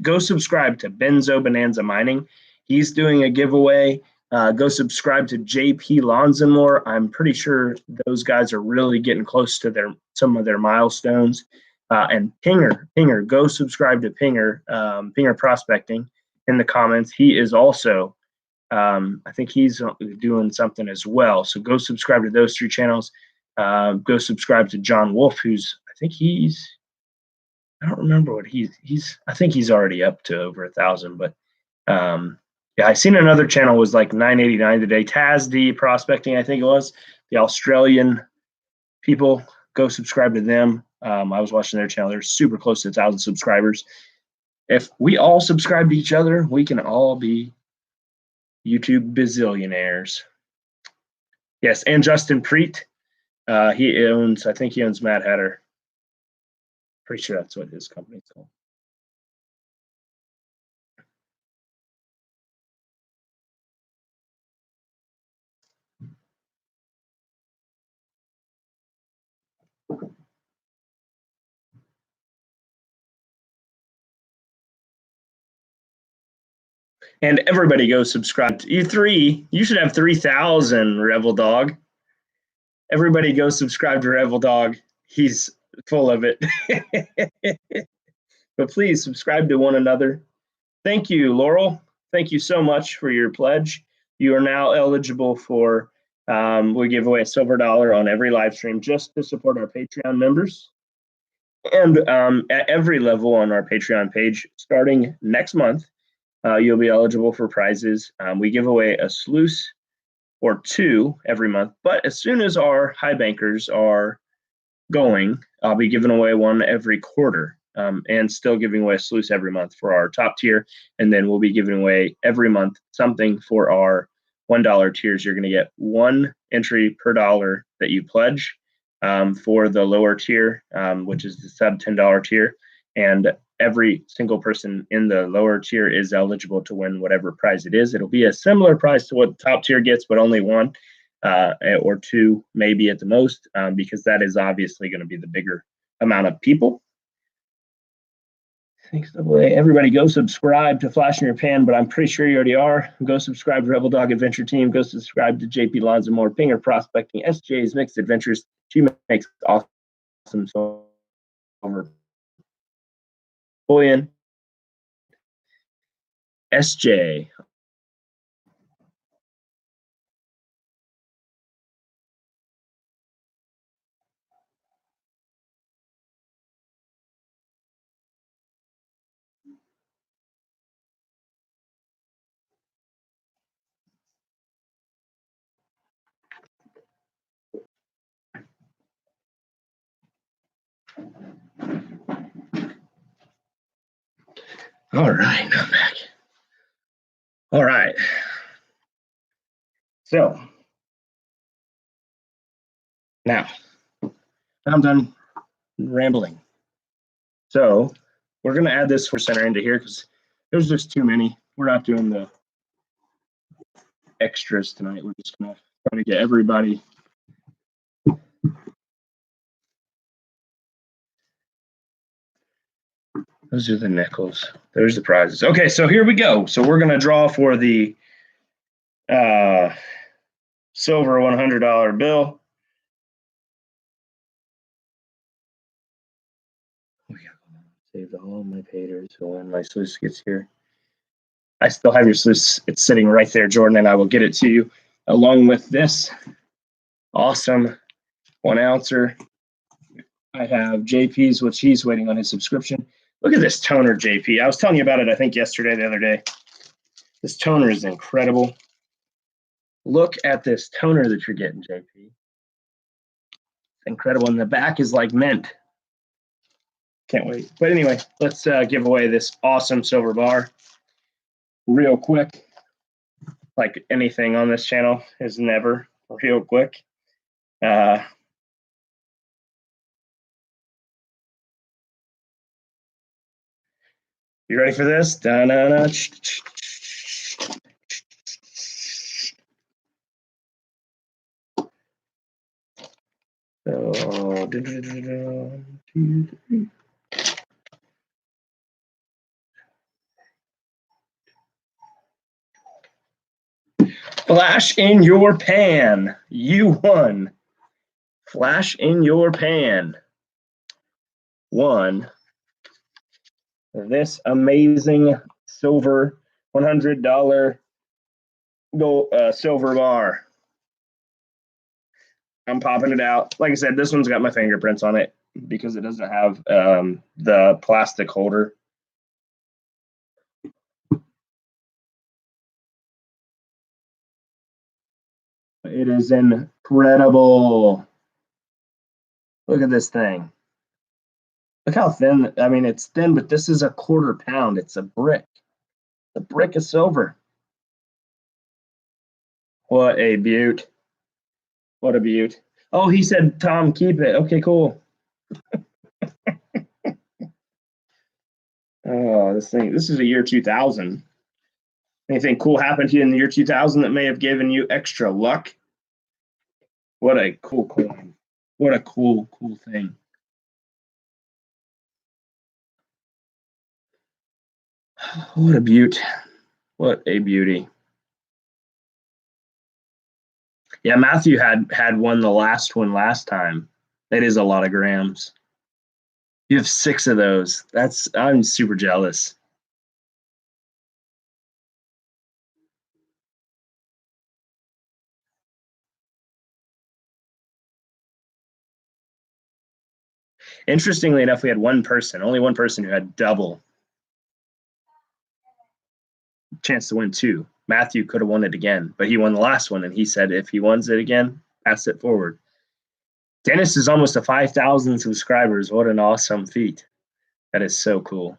S1: go subscribe to Benzo Bonanza Mining. He's doing a giveaway. Go subscribe to JP Lawns and More. I'm pretty sure those guys are really getting close to some of their milestones. And Pinger, go subscribe to Pinger, Pinger Prospecting in the comments. He is also, I think he's doing something as well. So go subscribe to those 3 channels. Go subscribe to John Wolf, I don't remember what I think he's already up to over 1,000, but yeah, I seen another channel was like 989 today. TASD Prospecting, I think it was, the Australian people. Go subscribe to them. I was watching their channel. They're super close to 1,000 subscribers. If we all subscribe to each other, we can all be YouTube bazillionaires. Yes, and Justin Preet. I think he owns Mad Hatter. Pretty sure that's what his company's called. And everybody go subscribe to E3. You should have 3,000, Revel Dog. Everybody go subscribe to Revel Dog. He's full of it. But please subscribe to one another. Thank you, Laurel. Thank you so much for your pledge. You are now eligible for, we give away a silver dollar on every live stream just to support our Patreon members. And at every level on our Patreon page, starting next month, you'll be eligible for prizes. We give away a sluice or 2 every month, but as soon as our high bankers are going, I'll be giving away one every quarter, and still giving away a sluice every month for our top tier, and then we'll be giving away every month something for our $1 tiers. You're going to get 1 entry per dollar that you pledge for the lower tier, which is the sub $10 tier, and every single person in the lower tier is eligible to win whatever prize it is. It'll be a similar prize to what the top tier gets, but only 1 or 2 maybe at the most, because that is obviously going to be the bigger amount of people. Thanks, everybody go subscribe to Flash in Your Pan, but I'm pretty sure you already are. Go subscribe to Rebel Dog Adventure Team. Go subscribe to JP Lawns and More, Pinger Prospecting, SJ's Mixed Adventures. She makes awesome silver bullion. SJ. All right, I'm back. All right. So now I'm done rambling. So we're going to add this for center into here because there's just too many. We're not doing the extras tonight. We're just going to try to get everybody. Those are the nickels. There's the prizes. Okay, so here we go. So we're going to draw for the silver $100 bill. Saved all my paters. So when my sluice gets here, I still have your sluice. It's sitting right there, Jordan, and I will get it to you along with this awesome 1 ouncer. I have JP's, which he's waiting on his subscription. Look at this toner, JP. I was telling you about it, I think, yesterday, the other day. This toner is incredible. Look at this toner that you're getting, JP. Incredible. And the back is like mint. Can't wait. But anyway, let's give away this awesome silver bar real quick. Like anything on this channel is never real quick. You ready for this? Da-na-na. So, 1, 2, 3. Flash in your pan. You won. Flash in your pan. Won this amazing silver $100 gold silver bar. I'm popping it out. Like I said, this one's got my fingerprints on it because it doesn't have the plastic holder. It is incredible. Look at this thing. Look how thin. I mean, it's thin, but this is a 1/4 pound. It's a brick. A brick of silver. What a beaut. What a beaut. Oh, he said, Tom, keep it. Okay, cool. Oh, this is the year 2000. Anything cool happened to you in the year 2000 that may have given you extra luck? What a cool coin. What a cool thing. What a beaut. What a beauty. Yeah, Matthew had won the last one last time. That is a lot of grams. You have 6 of those. I'm super jealous. Interestingly enough, we had only one person who had double chance to win 2. Matthew could have won it again, but he won the last one, and he said if he wins it again, pass it forward. Dennis is almost to 5,000 subscribers. What an awesome feat. That is so cool.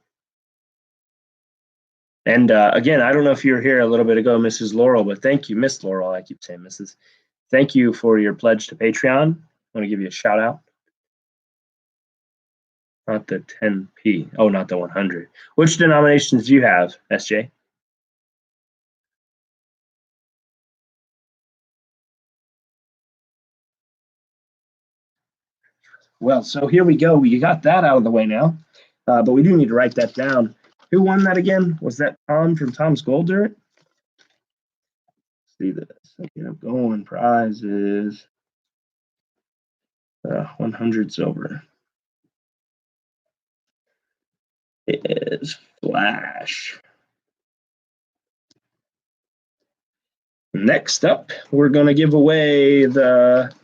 S1: And again, I don't know if you were here a little bit ago, Mrs. Laurel, but thank you, Miss Laurel. I keep saying Mrs. Thank you for your pledge to Patreon. I want to give you a shout out. Not the 10p. Oh, not the 100. Which denominations do you have, SJ? Well, so here we go. We got that out of the way now, but we do need to write that down. Who won that again? Was that Tom from Tom's Gold Dirt? See this. Okay, I'm going. Prizes. 100 silver. It is Flash. Next up, we're going to give away the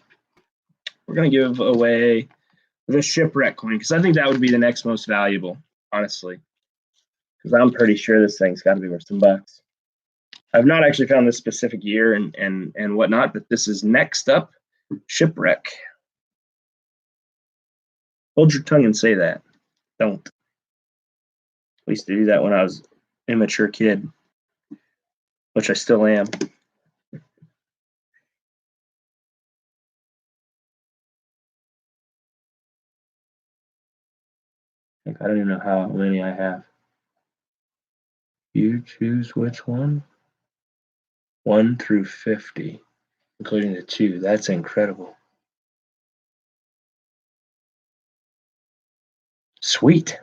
S1: shipwreck coin because I think that would be the next most valuable, honestly. Because I'm pretty sure this thing's got to be worth some bucks. I've not actually found this specific year and whatnot, but this is next up, shipwreck. Hold your tongue and say that. Don't. I used to do that when I was an immature kid, which I still am. I don't even know how many I have. You choose which one? 1 through 50, including the 2. That's incredible. Sweet.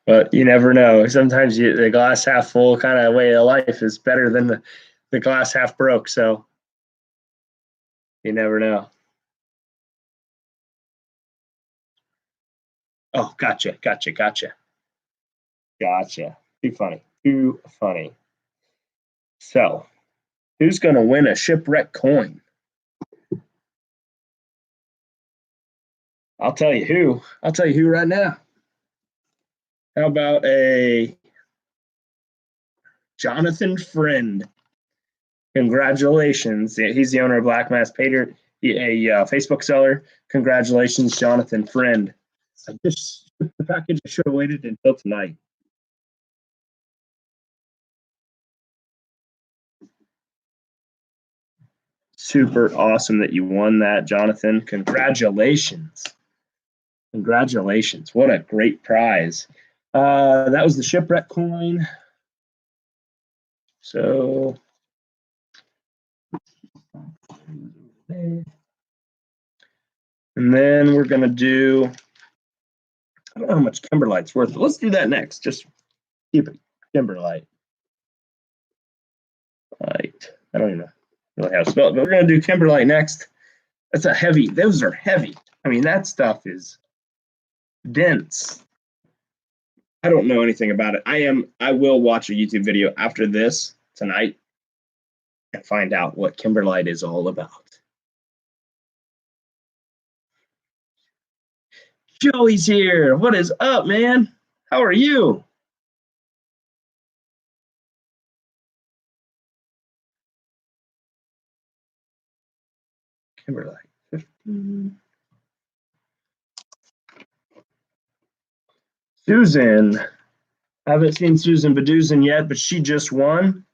S1: But you never know. Sometimes the glass half full kind of way of life is better than the glass half broke. So You never know. Oh, gotcha. Too funny. So, who's going to win a shipwreck coin? I'll tell you who. I'll tell you who right now. How about a Jonathan Friend? Congratulations. He's the owner of Black Mass Painter, a Facebook seller. Congratulations, Jonathan Friend. I just shipped the package. I should have waited until tonight. Super awesome that you won that, Jonathan. Congratulations. What a great prize. That was the shipwreck coin. So and then we're gonna do, I don't know how much Kimberlite's worth, but let's do that next. Just keep it Kimberlite. Light. I don't even really how to spell it, but we're gonna do Kimberlite next. That's a heavy, those are heavy. I mean, that stuff is dense. I don't know anything about it. I will watch a YouTube video after this tonight and find out what Kimberlite is all about. Joey's here. What is up, man? How are you? Kimberlite 15. Susan. I haven't seen Susan Baduzin yet, but she just won.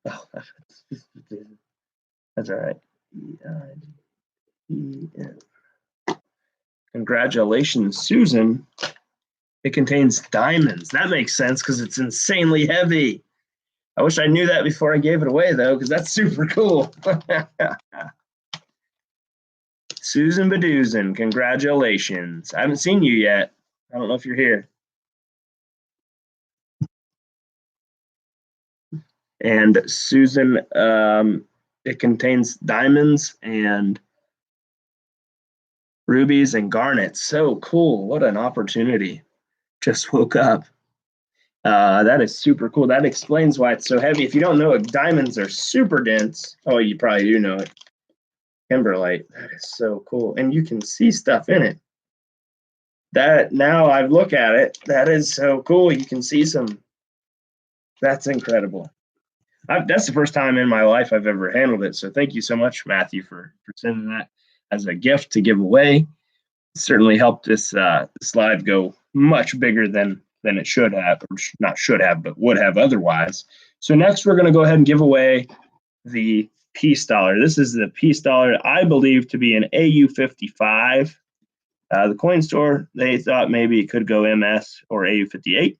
S1: Oh, that's all right. Congratulations, Susan. It contains diamonds. That makes sense because it's insanely heavy. I wish I knew that before I gave it away, though, because that's super cool. Susan Baduzin, congratulations. I haven't seen you yet. I don't know if you're here. And Susan, it contains diamonds and rubies and garnets. So cool. What an opportunity. Just woke up. That is super cool. That explains why it's so heavy. If you don't know it, diamonds are super dense. Oh, you probably do know it. Kimberlite. That is so cool. And you can see stuff in it. That now I look at it, that is so cool. You can see some. That's incredible. That's the first time in my life I've ever handled it. So thank you so much, Matthew, for sending that as a gift to give away. It certainly helped this live go much bigger than it should have, or not should have, but would have otherwise. So next we're going to go ahead and give away the Peace Dollar. This is the Peace Dollar, I believe to be an AU55. The coin store, they thought maybe it could go MS or AU58.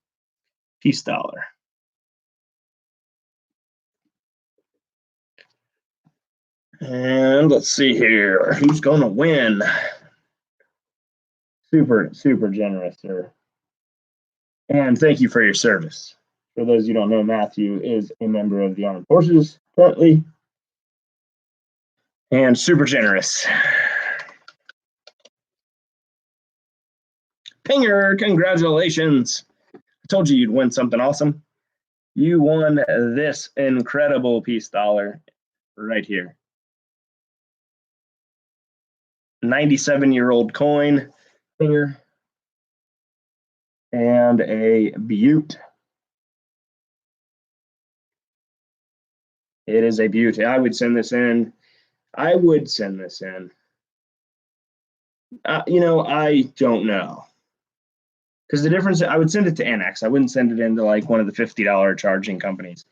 S1: Peace Dollar. And let's see here. Who's going to win? Super generous, sir. And thank you for your service. For those you don't know, Matthew is a member of the Armed Forces currently. And super generous. Pinger, congratulations. I told you you'd win something awesome. You won this incredible Peace Dollar right here. 97-year-old coin here, and a beaut. It is a beaut. I would send this in. I don't know. Because the difference, I would send it to NX. I wouldn't send it into like one of the $50 charging companies,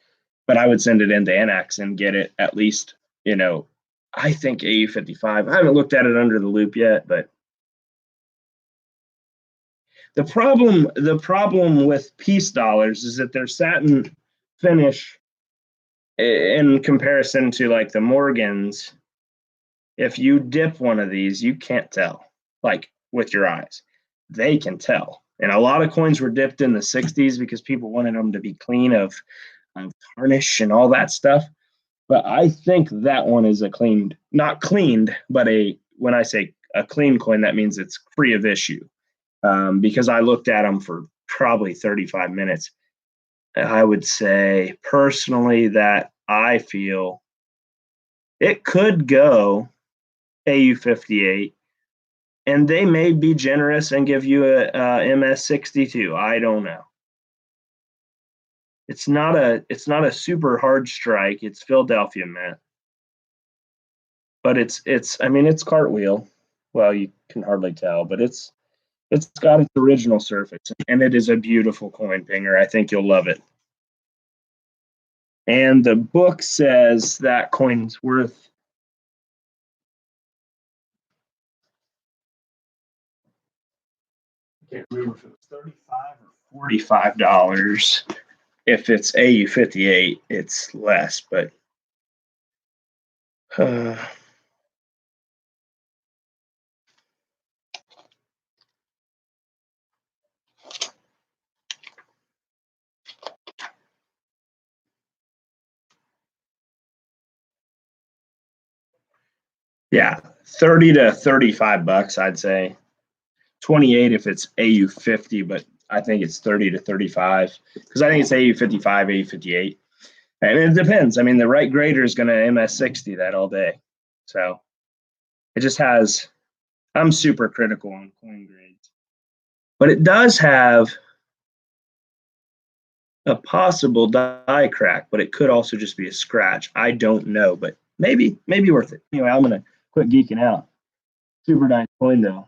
S1: but I would send it into NX and get it at least, I think AU55. I haven't looked at it under the loop yet, but the problem with Peace Dollars is that their satin finish in comparison to like the Morgans, if you dip one of these, you can't tell, like with your eyes. They can tell. And a lot of coins were dipped in the 60s because people wanted them to be clean of tarnish and all that stuff. But I think that one is a cleaned, not cleaned, but when I say a clean coin, that means it's free of issue. Because I looked at them for probably 35 minutes. I would say personally that I feel it could go AU58, and they may be generous and give you a MS62. I don't know. It's not a super hard strike. It's Philadelphia mint, but it's cartwheel. Well, you can hardly tell, but it's got its original surface, and it is a beautiful coin, Pinger. I think you'll love it. And the book says that coin's worth I can't remember if it was $35 or $45. If it's AU58, it's less, but yeah, 30 to 35 bucks, I'd say. 28 if it's AU50, but I think it's 30 to 35 because I think it's AU55, AU58. And it depends. I mean, the right grader is going to MS60 that all day. So it just has, I'm super critical on coin grades. But it does have a possible die crack, but it could also just be a scratch. I don't know, but maybe worth it. Anyway, I'm going to quit geeking out. Super nice coin, though.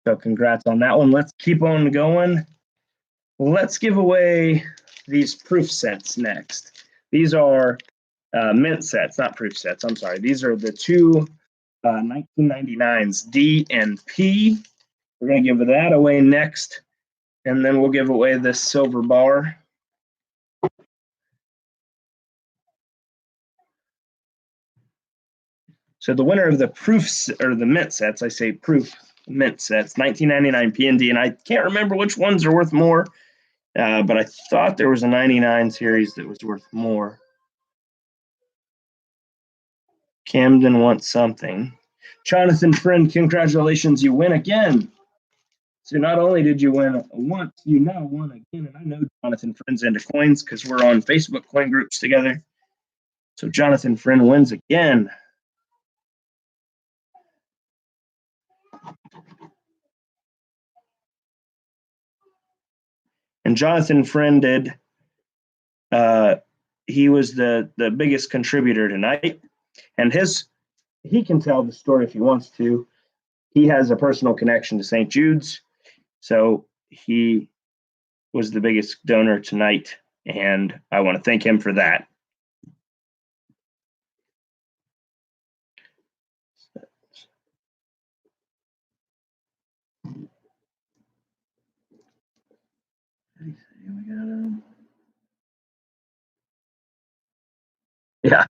S1: So congrats on that one. Let's keep on going. Let's give away these proof sets next. These are mint sets, not proof sets. I'm sorry. These are the two 1999s, D and P. We're going to give that away next, and then we'll give away this silver bar. So the winner of the proofs or the mint sets, I say proof mint sets, 1999 P and D, and I can't remember which ones are worth more, but I thought there was a 99 series that was worth more. Camden wants something. Jonathan Friend, congratulations, you win again. So not only did you win once, you now won again. And I know Jonathan Friend's into coins because we're on Facebook coin groups together. So Jonathan Friend wins again. And Jonathan Friend did, he was the biggest contributor tonight. And he can tell the story if he wants to. He has a personal connection to St. Jude's. So he was the biggest donor tonight, and I want to thank him for that. Yeah.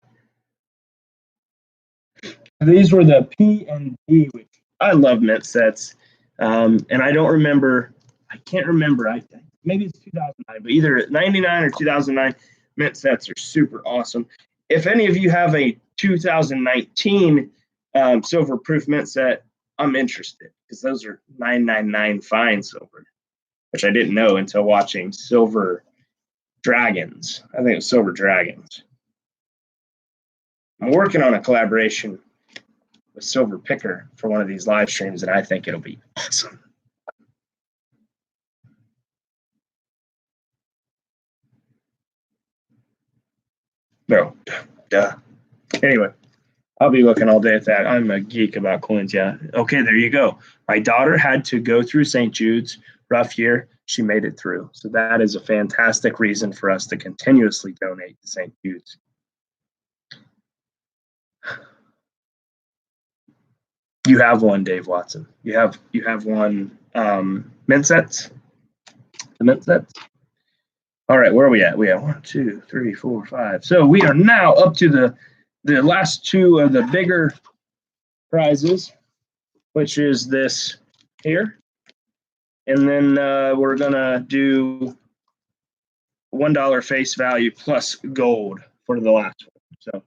S1: These were the P and D, which I love mint sets. And I don't remember, I can't remember, maybe it's 2009, but either 99 or 2009 mint sets are super awesome. If any of you have a 2019 silver proof mint set, I'm interested because those are 999 fine silver, which I didn't know until watching Silver Dragons. I think it was Silver Dragons. I'm working on a collaboration with Silver Picker for one of these live streams, and I think it'll be awesome. No, duh. Anyway, I'll be looking all day at that. I'm a geek about coins, yeah. Okay, there you go. My daughter had to go through St. Jude's, rough year. She made it through. So that is a fantastic reason for us to continuously donate to St. Jude's. You have one, Dave Watson. You have one mint sets? The mint sets? All right, where are we at? We have 1, 2, 3, 4, 5. So we are now up to the last two of the bigger prizes. which is this here. And then we're going to do $1 face value plus gold for the last one. So,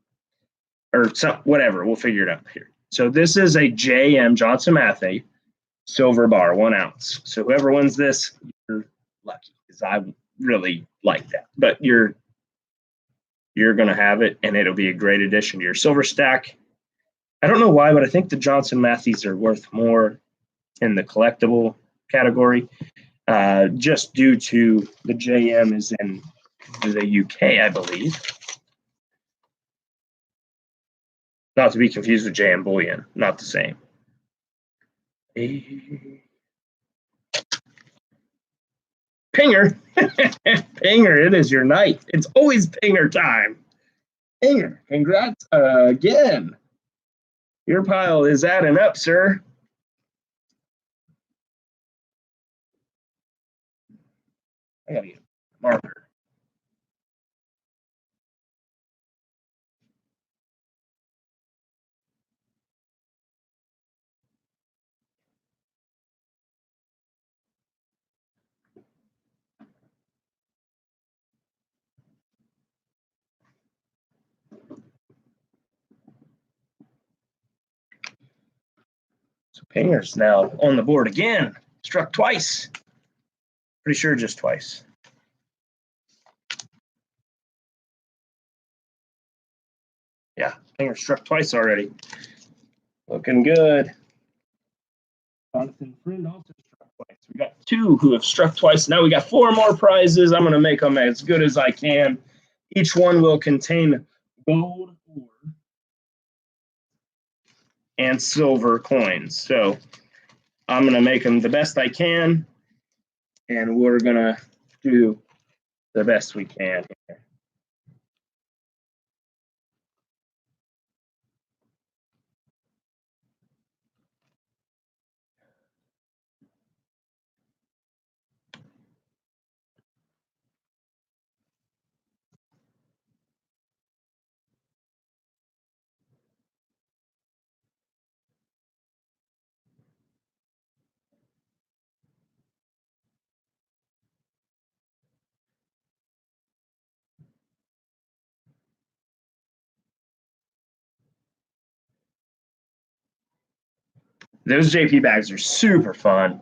S1: or some, whatever, we'll figure it out here. So this is a JM Johnson Matthey silver bar, 1 ounce. So whoever wins this, you're lucky, because I really like that. But you're going to have it, and it'll be a great addition to your silver stack. I don't know why, but I think the Johnson Mattheys are worth more in the collectible category, just due to the JM is in the UK, I believe. Not to be confused with JM Bullion, not the same. Pinger, Pinger, it is your night. It's always Pinger time. Pinger, congrats again. Your pile is adding up, sir. I gotta get a marker. So Pinger's now on the board again. Struck twice. Pretty sure just twice. Yeah, Pinger struck twice already. Looking good. Jonathan Friend also struck twice. We got 2 who have struck twice. Now we got 4 more prizes. I'm going to make them as good as I can. Each one will contain gold ore and silver coins. So I'm going to make them the best I can, and we're going to do the best we can here. Those JP bags are super fun.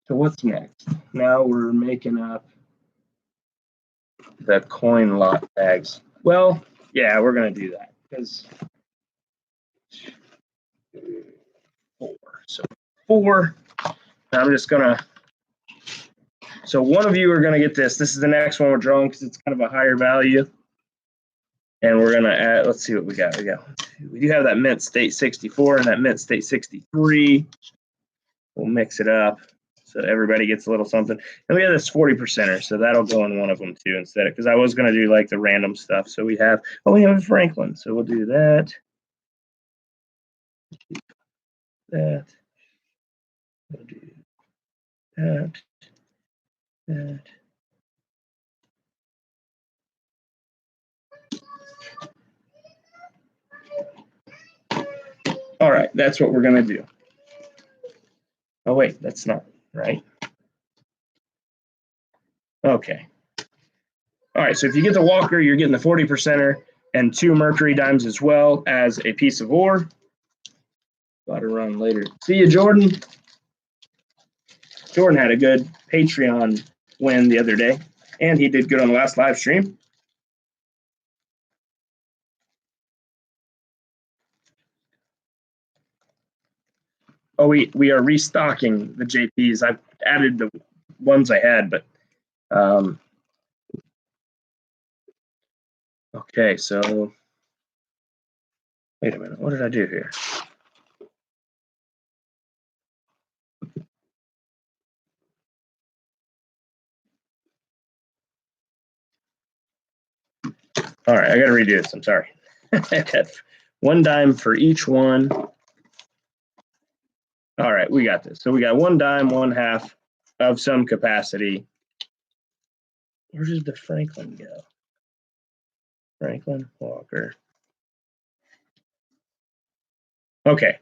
S1: So what's next? Now we're making up the coin lot bags. Well, yeah, we're going to do that because 4. So 4. I'm just going to. So one of you are going to get this. This is the next one we're drawing because it's kind of a higher value. And we're going to add, let's see what we got. We do have that Mint State 64 and that Mint State 63. We'll mix it up so everybody gets a little something. And we have this 40%er, so that'll go in one of them too instead of, because I was going to do like the random stuff. So we have a Franklin. So we'll do that. We'll do that. All right, that's what we're going to do. Oh, wait, that's not right. Okay. All right, so if you get the Walker, you're getting the 40%er and 2 Mercury dimes as well as a piece of ore. Got to run later. See you, Jordan. Jordan had a good Patreon win the other day, and he did good on the last live stream. Oh, we are restocking the JPs. I've added the ones I had, but okay, so wait a minute. What did I do here? All right, I got to redo this. I'm sorry. I got 1 dime for each one. All right, we got this. So we got 1 dime, 1/2 of some capacity. Where did the Franklin go? Franklin, Walker. Okay.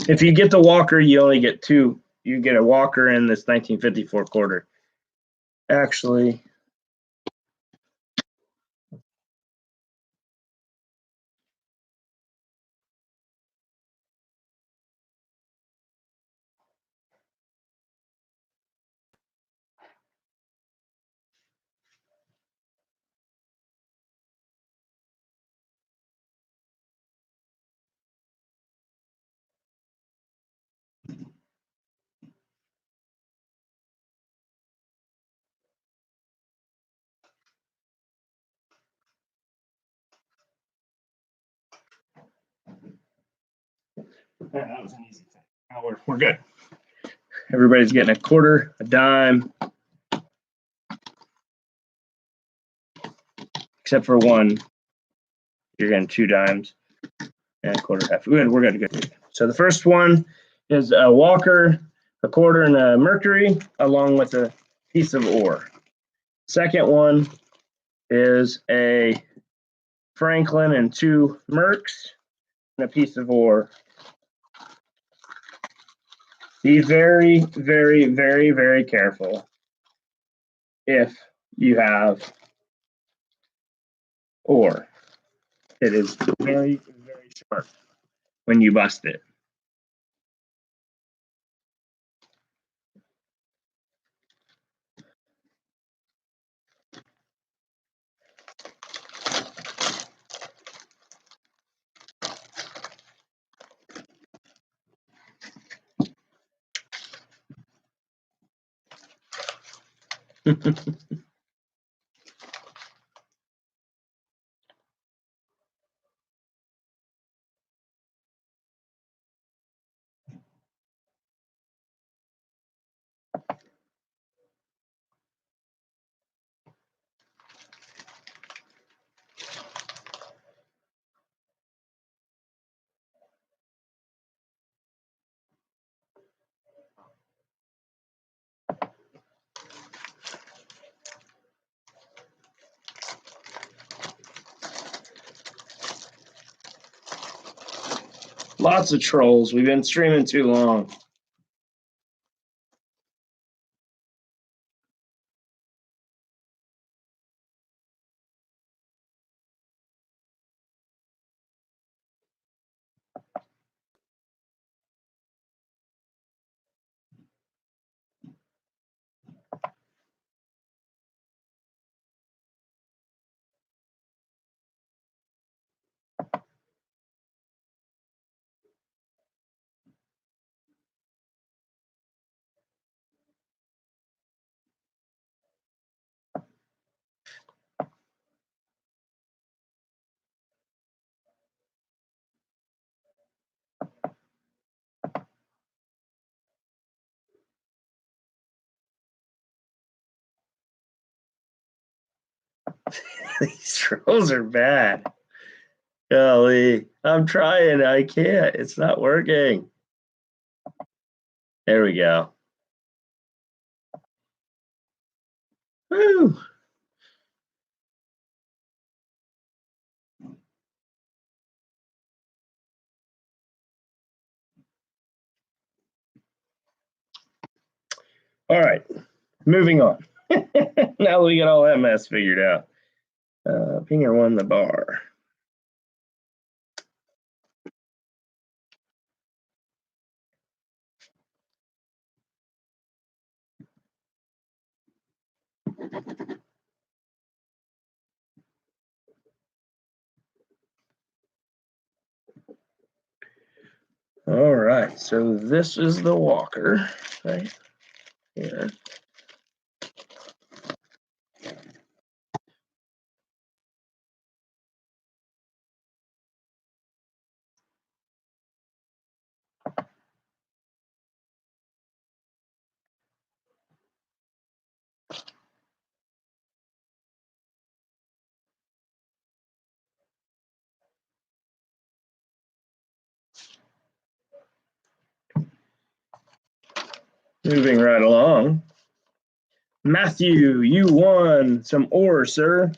S1: If you get the Walker, you only get two. You get a Walker in this 1954 quarter. Actually, that was an easy thing. Now we're good. Everybody's getting a quarter, a dime, except for one. You're getting 2 dimes and a quarter, half. We're good. So the first one is a Walker, a quarter, and a Mercury, along with a piece of ore. Second one is a Franklin and 2 Mercs and a piece of ore. Be very, very, very, very careful if you have ore. It is very, very sharp when you bust it. Lots of trolls. We've been streaming too long. These trolls are bad. Golly, I'm trying. I can't. It's not working. There we go. Woo! All right, moving on. Now that we got all that mess figured out. Pinger won the bar. All right, so this is the Walker right here. Moving right along. Matthew, you won some ore, sir,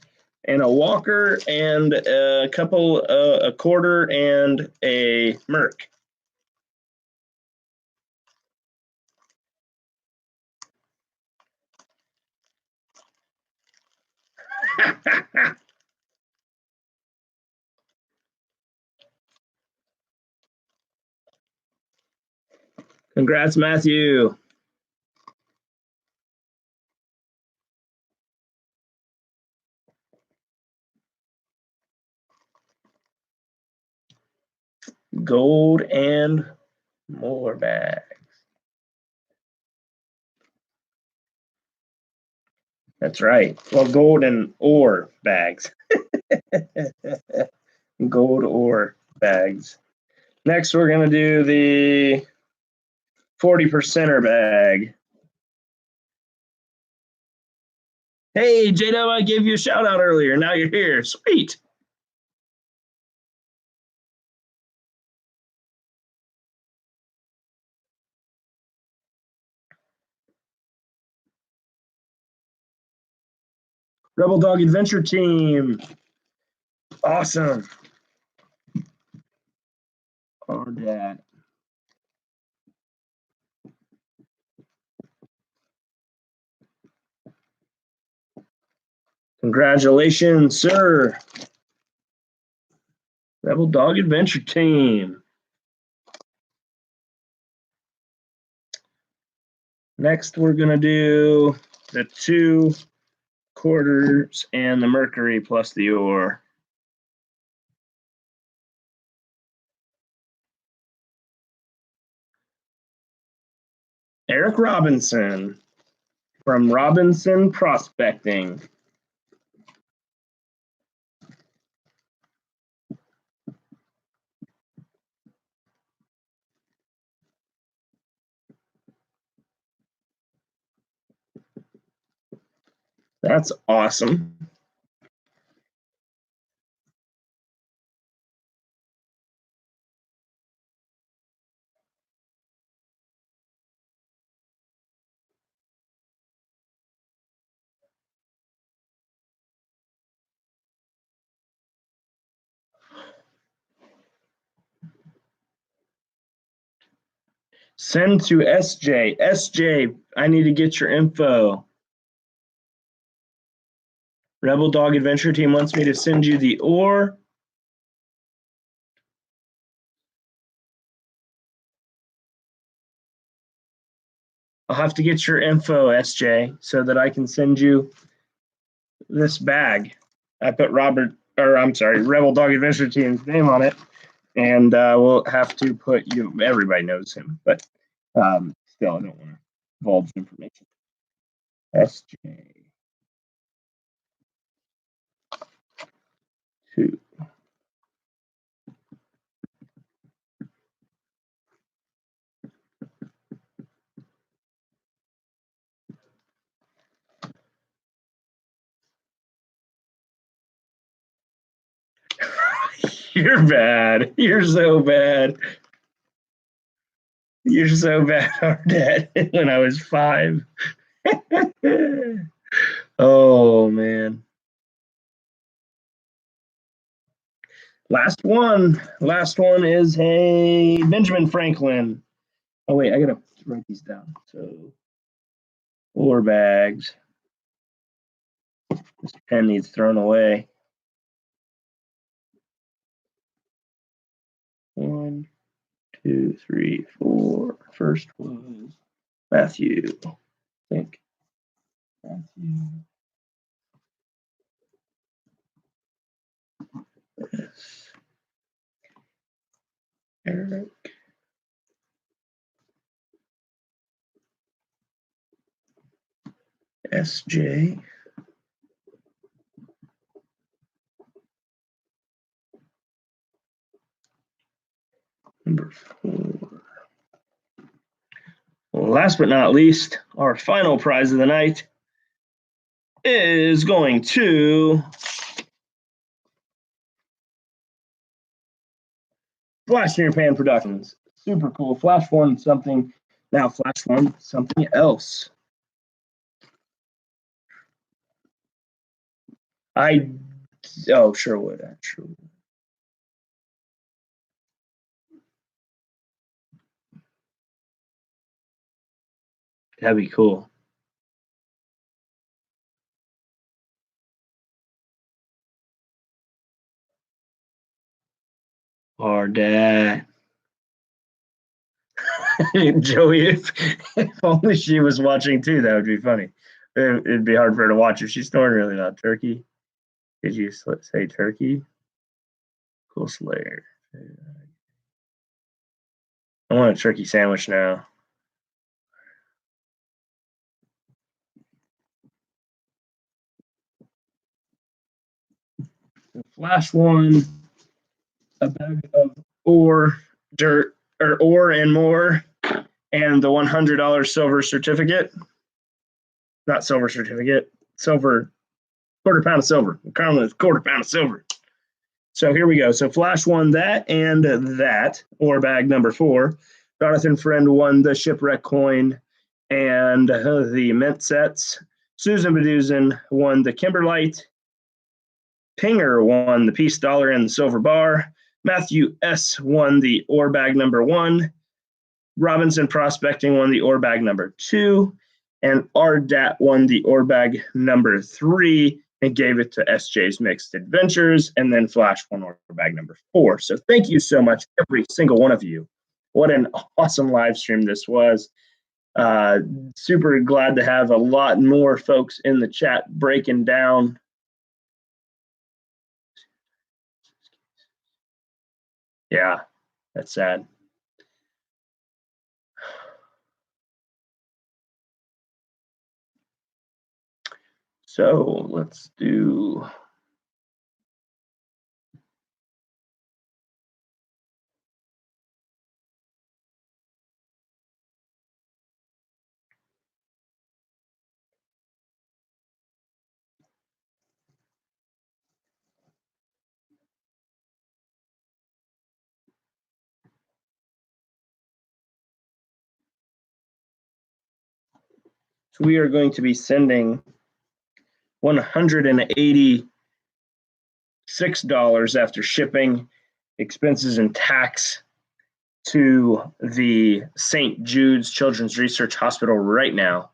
S1: and a walker and a couple, a quarter and a merc. Congrats, Matthew. Gold and more bags. That's right. Well, gold and ore bags. Gold ore bags. Next, we're going to do the 40%er bag. Hey, J-Dub, I gave you a shout out earlier. Now you're here. Sweet. Rebel Dog Adventure Team. Awesome. Our dad. Congratulations, sir. Rebel Dog Adventure Team. Next, we're going to do the 2 quarters and the mercury plus the ore. Eric Robinson from Robinson Prospecting. That's awesome. Send to SJ. SJ, I need to get your info. Rebel Dog Adventure Team wants me to send you the ore. I'll have to get your info, SJ, so that I can send you this bag. I put Rebel Dog Adventure Team's name on it, and we'll have to put you. Everybody knows him, but still, I don't want to divulge information. SJ 2. You're bad. You're so bad. You're so bad, our dad, when I was 5. Oh, man. Last one is, hey, Benjamin Franklin. Oh, wait, I got to write these down. So, ore bags. This pen needs thrown away. 1, 2, 3, 4. First was Matthew. I think. Matthew. Yes. Eric. SJ. Number 4. Last but not least, our final prize of the night is going to Flash in Your Pan Productions. Super cool. Flash won something Now flash one, something else. Sure would. That'd be cool. Or that. Joey, if only she was watching too, that would be funny. It'd be hard for her to watch if she's snoring really loud. Turkey. Did you say turkey? Cool Slayer. I want a turkey sandwich now. Flash one, a bag of ore, dirt, or ore and more, and the $100 silver certificate. Not silver certificate, silver, quarter pound of silver. Quarter pound of silver. So here we go. So Flash won that and that, ore bag number 4. Jonathan Friend won the shipwreck coin and the mint sets. Susan Baduzin won the Kimberlite. Pinger won the peace dollar and the silver bar. Matthew S. won the ore bag number 1. Robinson Prospecting won the ore bag number 2. And RDAT won the ore bag number 3 and gave it to SJ's Mixed Adventures. And then Flash won ore bag number 4. So thank you so much, every single one of you. What an awesome live stream this was. Super glad to have a lot more folks in the chat breaking down. Yeah, that's sad. So let's do. So we are going to be sending $186 after shipping, expenses, and tax to the St. Jude's Children's Research Hospital right now.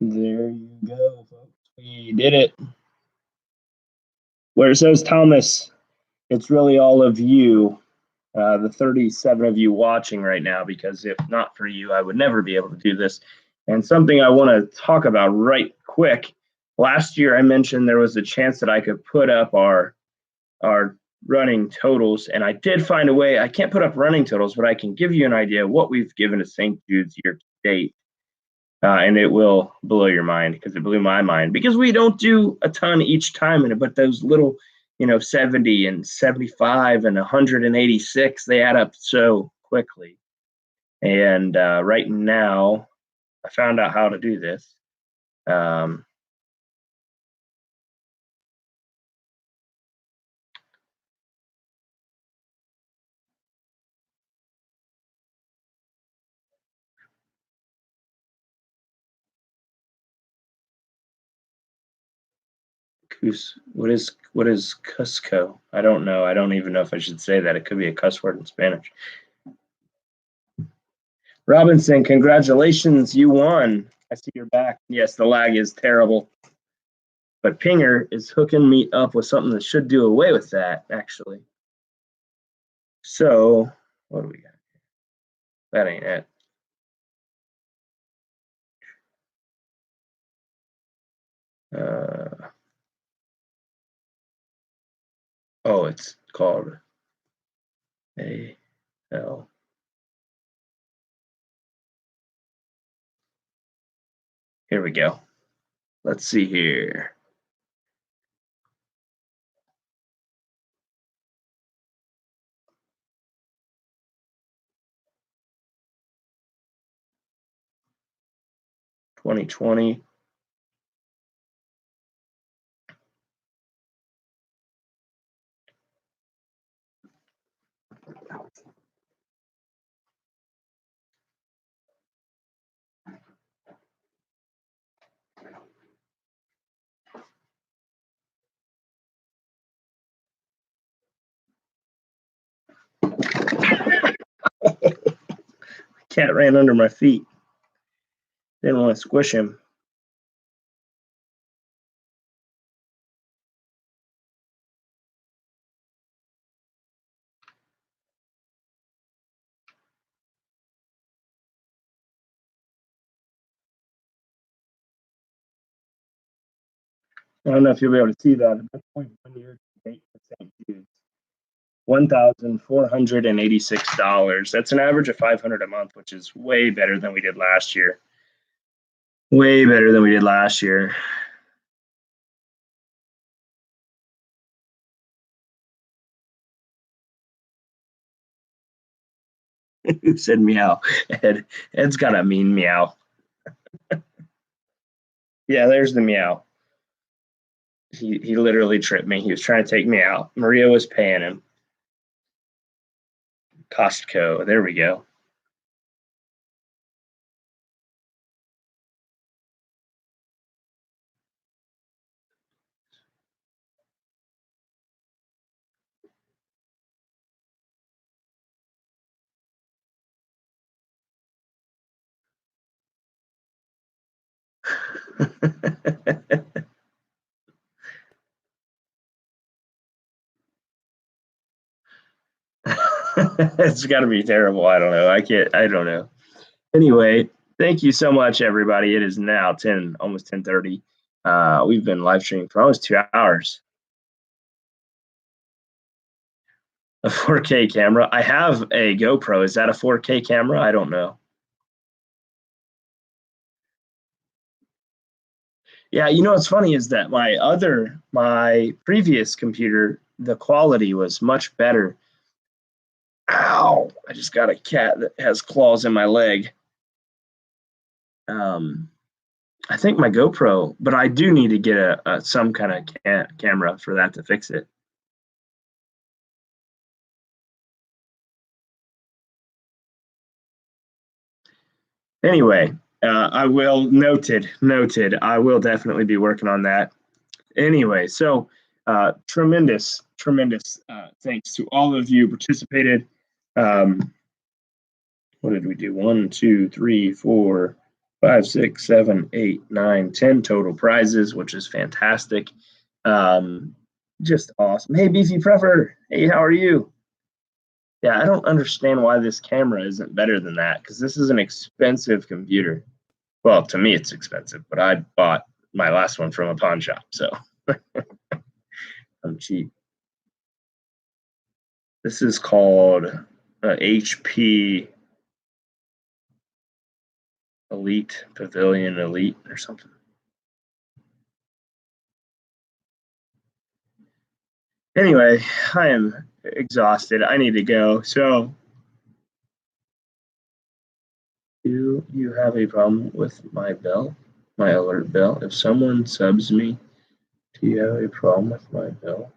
S1: There you go, folks. We did it. Where it says Thomas, it's really all of you, the 37 of you watching right now, because if not for you, I would never be able to do this. And something I want to talk about right quick. Last year, I mentioned there was a chance that I could put up our running totals, and I did find a way. I can't put up running totals, but I can give you an idea of what we've given to St. Jude's year to date. And it will blow your mind, because it blew my mind, because we don't do a ton each time in it, but those little, 70 and 75 and 186, they add up so quickly. And right now, I found out how to do this. What is Cusco? I don't know. I don't even know if I should say that. It could be a cuss word in Spanish. Robinson, congratulations, you won. I see you're back. Yes, the lag is terrible. But Pinger is hooking me up with something that should do away with that, actually. So, what do we got? That ain't it. Oh, it's called AL. Here we go. Let's see here. (2020) Cat ran under my feet. Didn't want to squish him. I don't know if you'll be able to see that. $1,486. That's an average of $500 a month, which is way better than we did last year. Way better than we did last year. Who said meow? Ed. Ed's got a mean meow. Yeah, there's the meow. He literally tripped me. He was trying to take me out. Maria was paying him. Costco. There we go. It's got to be terrible. I don't know. I don't know. Anyway, thank you so much, everybody. It is now almost 10:30. We've been live streaming for almost 2 hours. A 4K camera. I have a GoPro. Is that a 4K camera? I don't know. Yeah, you know what's funny is that my previous computer, the quality was much better. Ow! I just got a cat that has claws in my leg. I think my GoPro, but I do need to get some kind of camera for that to fix it. Anyway, I will noted. I will definitely be working on that. Anyway, so tremendous thanks to all of you participated. What did we do? 1, 2, 3, 4, 5, 6, 7, 8, 9, 10 total prizes, which is fantastic. Just awesome. Hey, Beefy Prepper. Hey, how are you? Yeah, I don't understand why this camera isn't better than that, because this is an expensive computer. Well, to me, it's expensive, but I bought my last one from a pawn shop, so I'm cheap. This is called HP Elite Pavilion Elite or something. Anyway, I am exhausted. I need to go. So, do you have a problem with my bell, my alert bell? If someone subs me, do you have a problem with my bell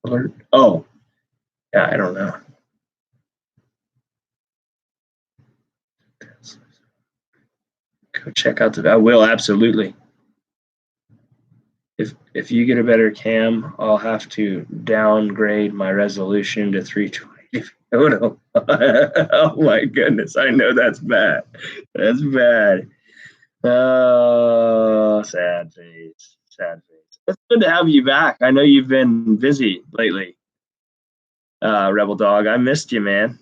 S1: alert? Oh, yeah, I don't know. Go check out I will, absolutely. If you get a better cam, I'll have to downgrade my resolution to 320 photo. Oh my goodness, I know that's bad. That's bad. Oh, sad face. It's good to have you back. I know you've been busy lately, Rebel Dog. I missed you, man.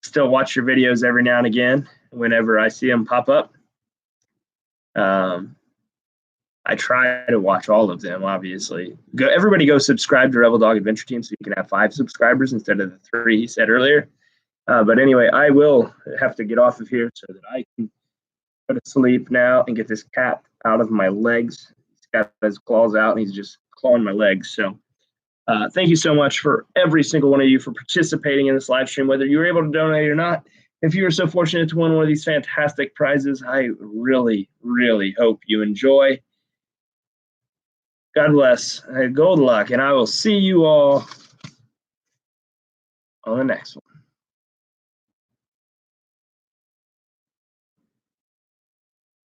S1: Still watch your videos every now and again whenever I see them pop up. I try to watch all of them, obviously. Everybody go subscribe to Rebel Dog Adventure Team so you can have 5 subscribers instead of the 3 he said earlier. But anyway, I will have to get off of here so that I can go to sleep now and get this cat out of my legs. He's got his claws out and he's just clawing my legs. So thank you so much for every single one of you for participating in this live stream, whether you were able to donate or not. If you were so fortunate to win one of these fantastic prizes, I really, really hope you enjoy. God bless. Good luck, and I will see you all on the next one.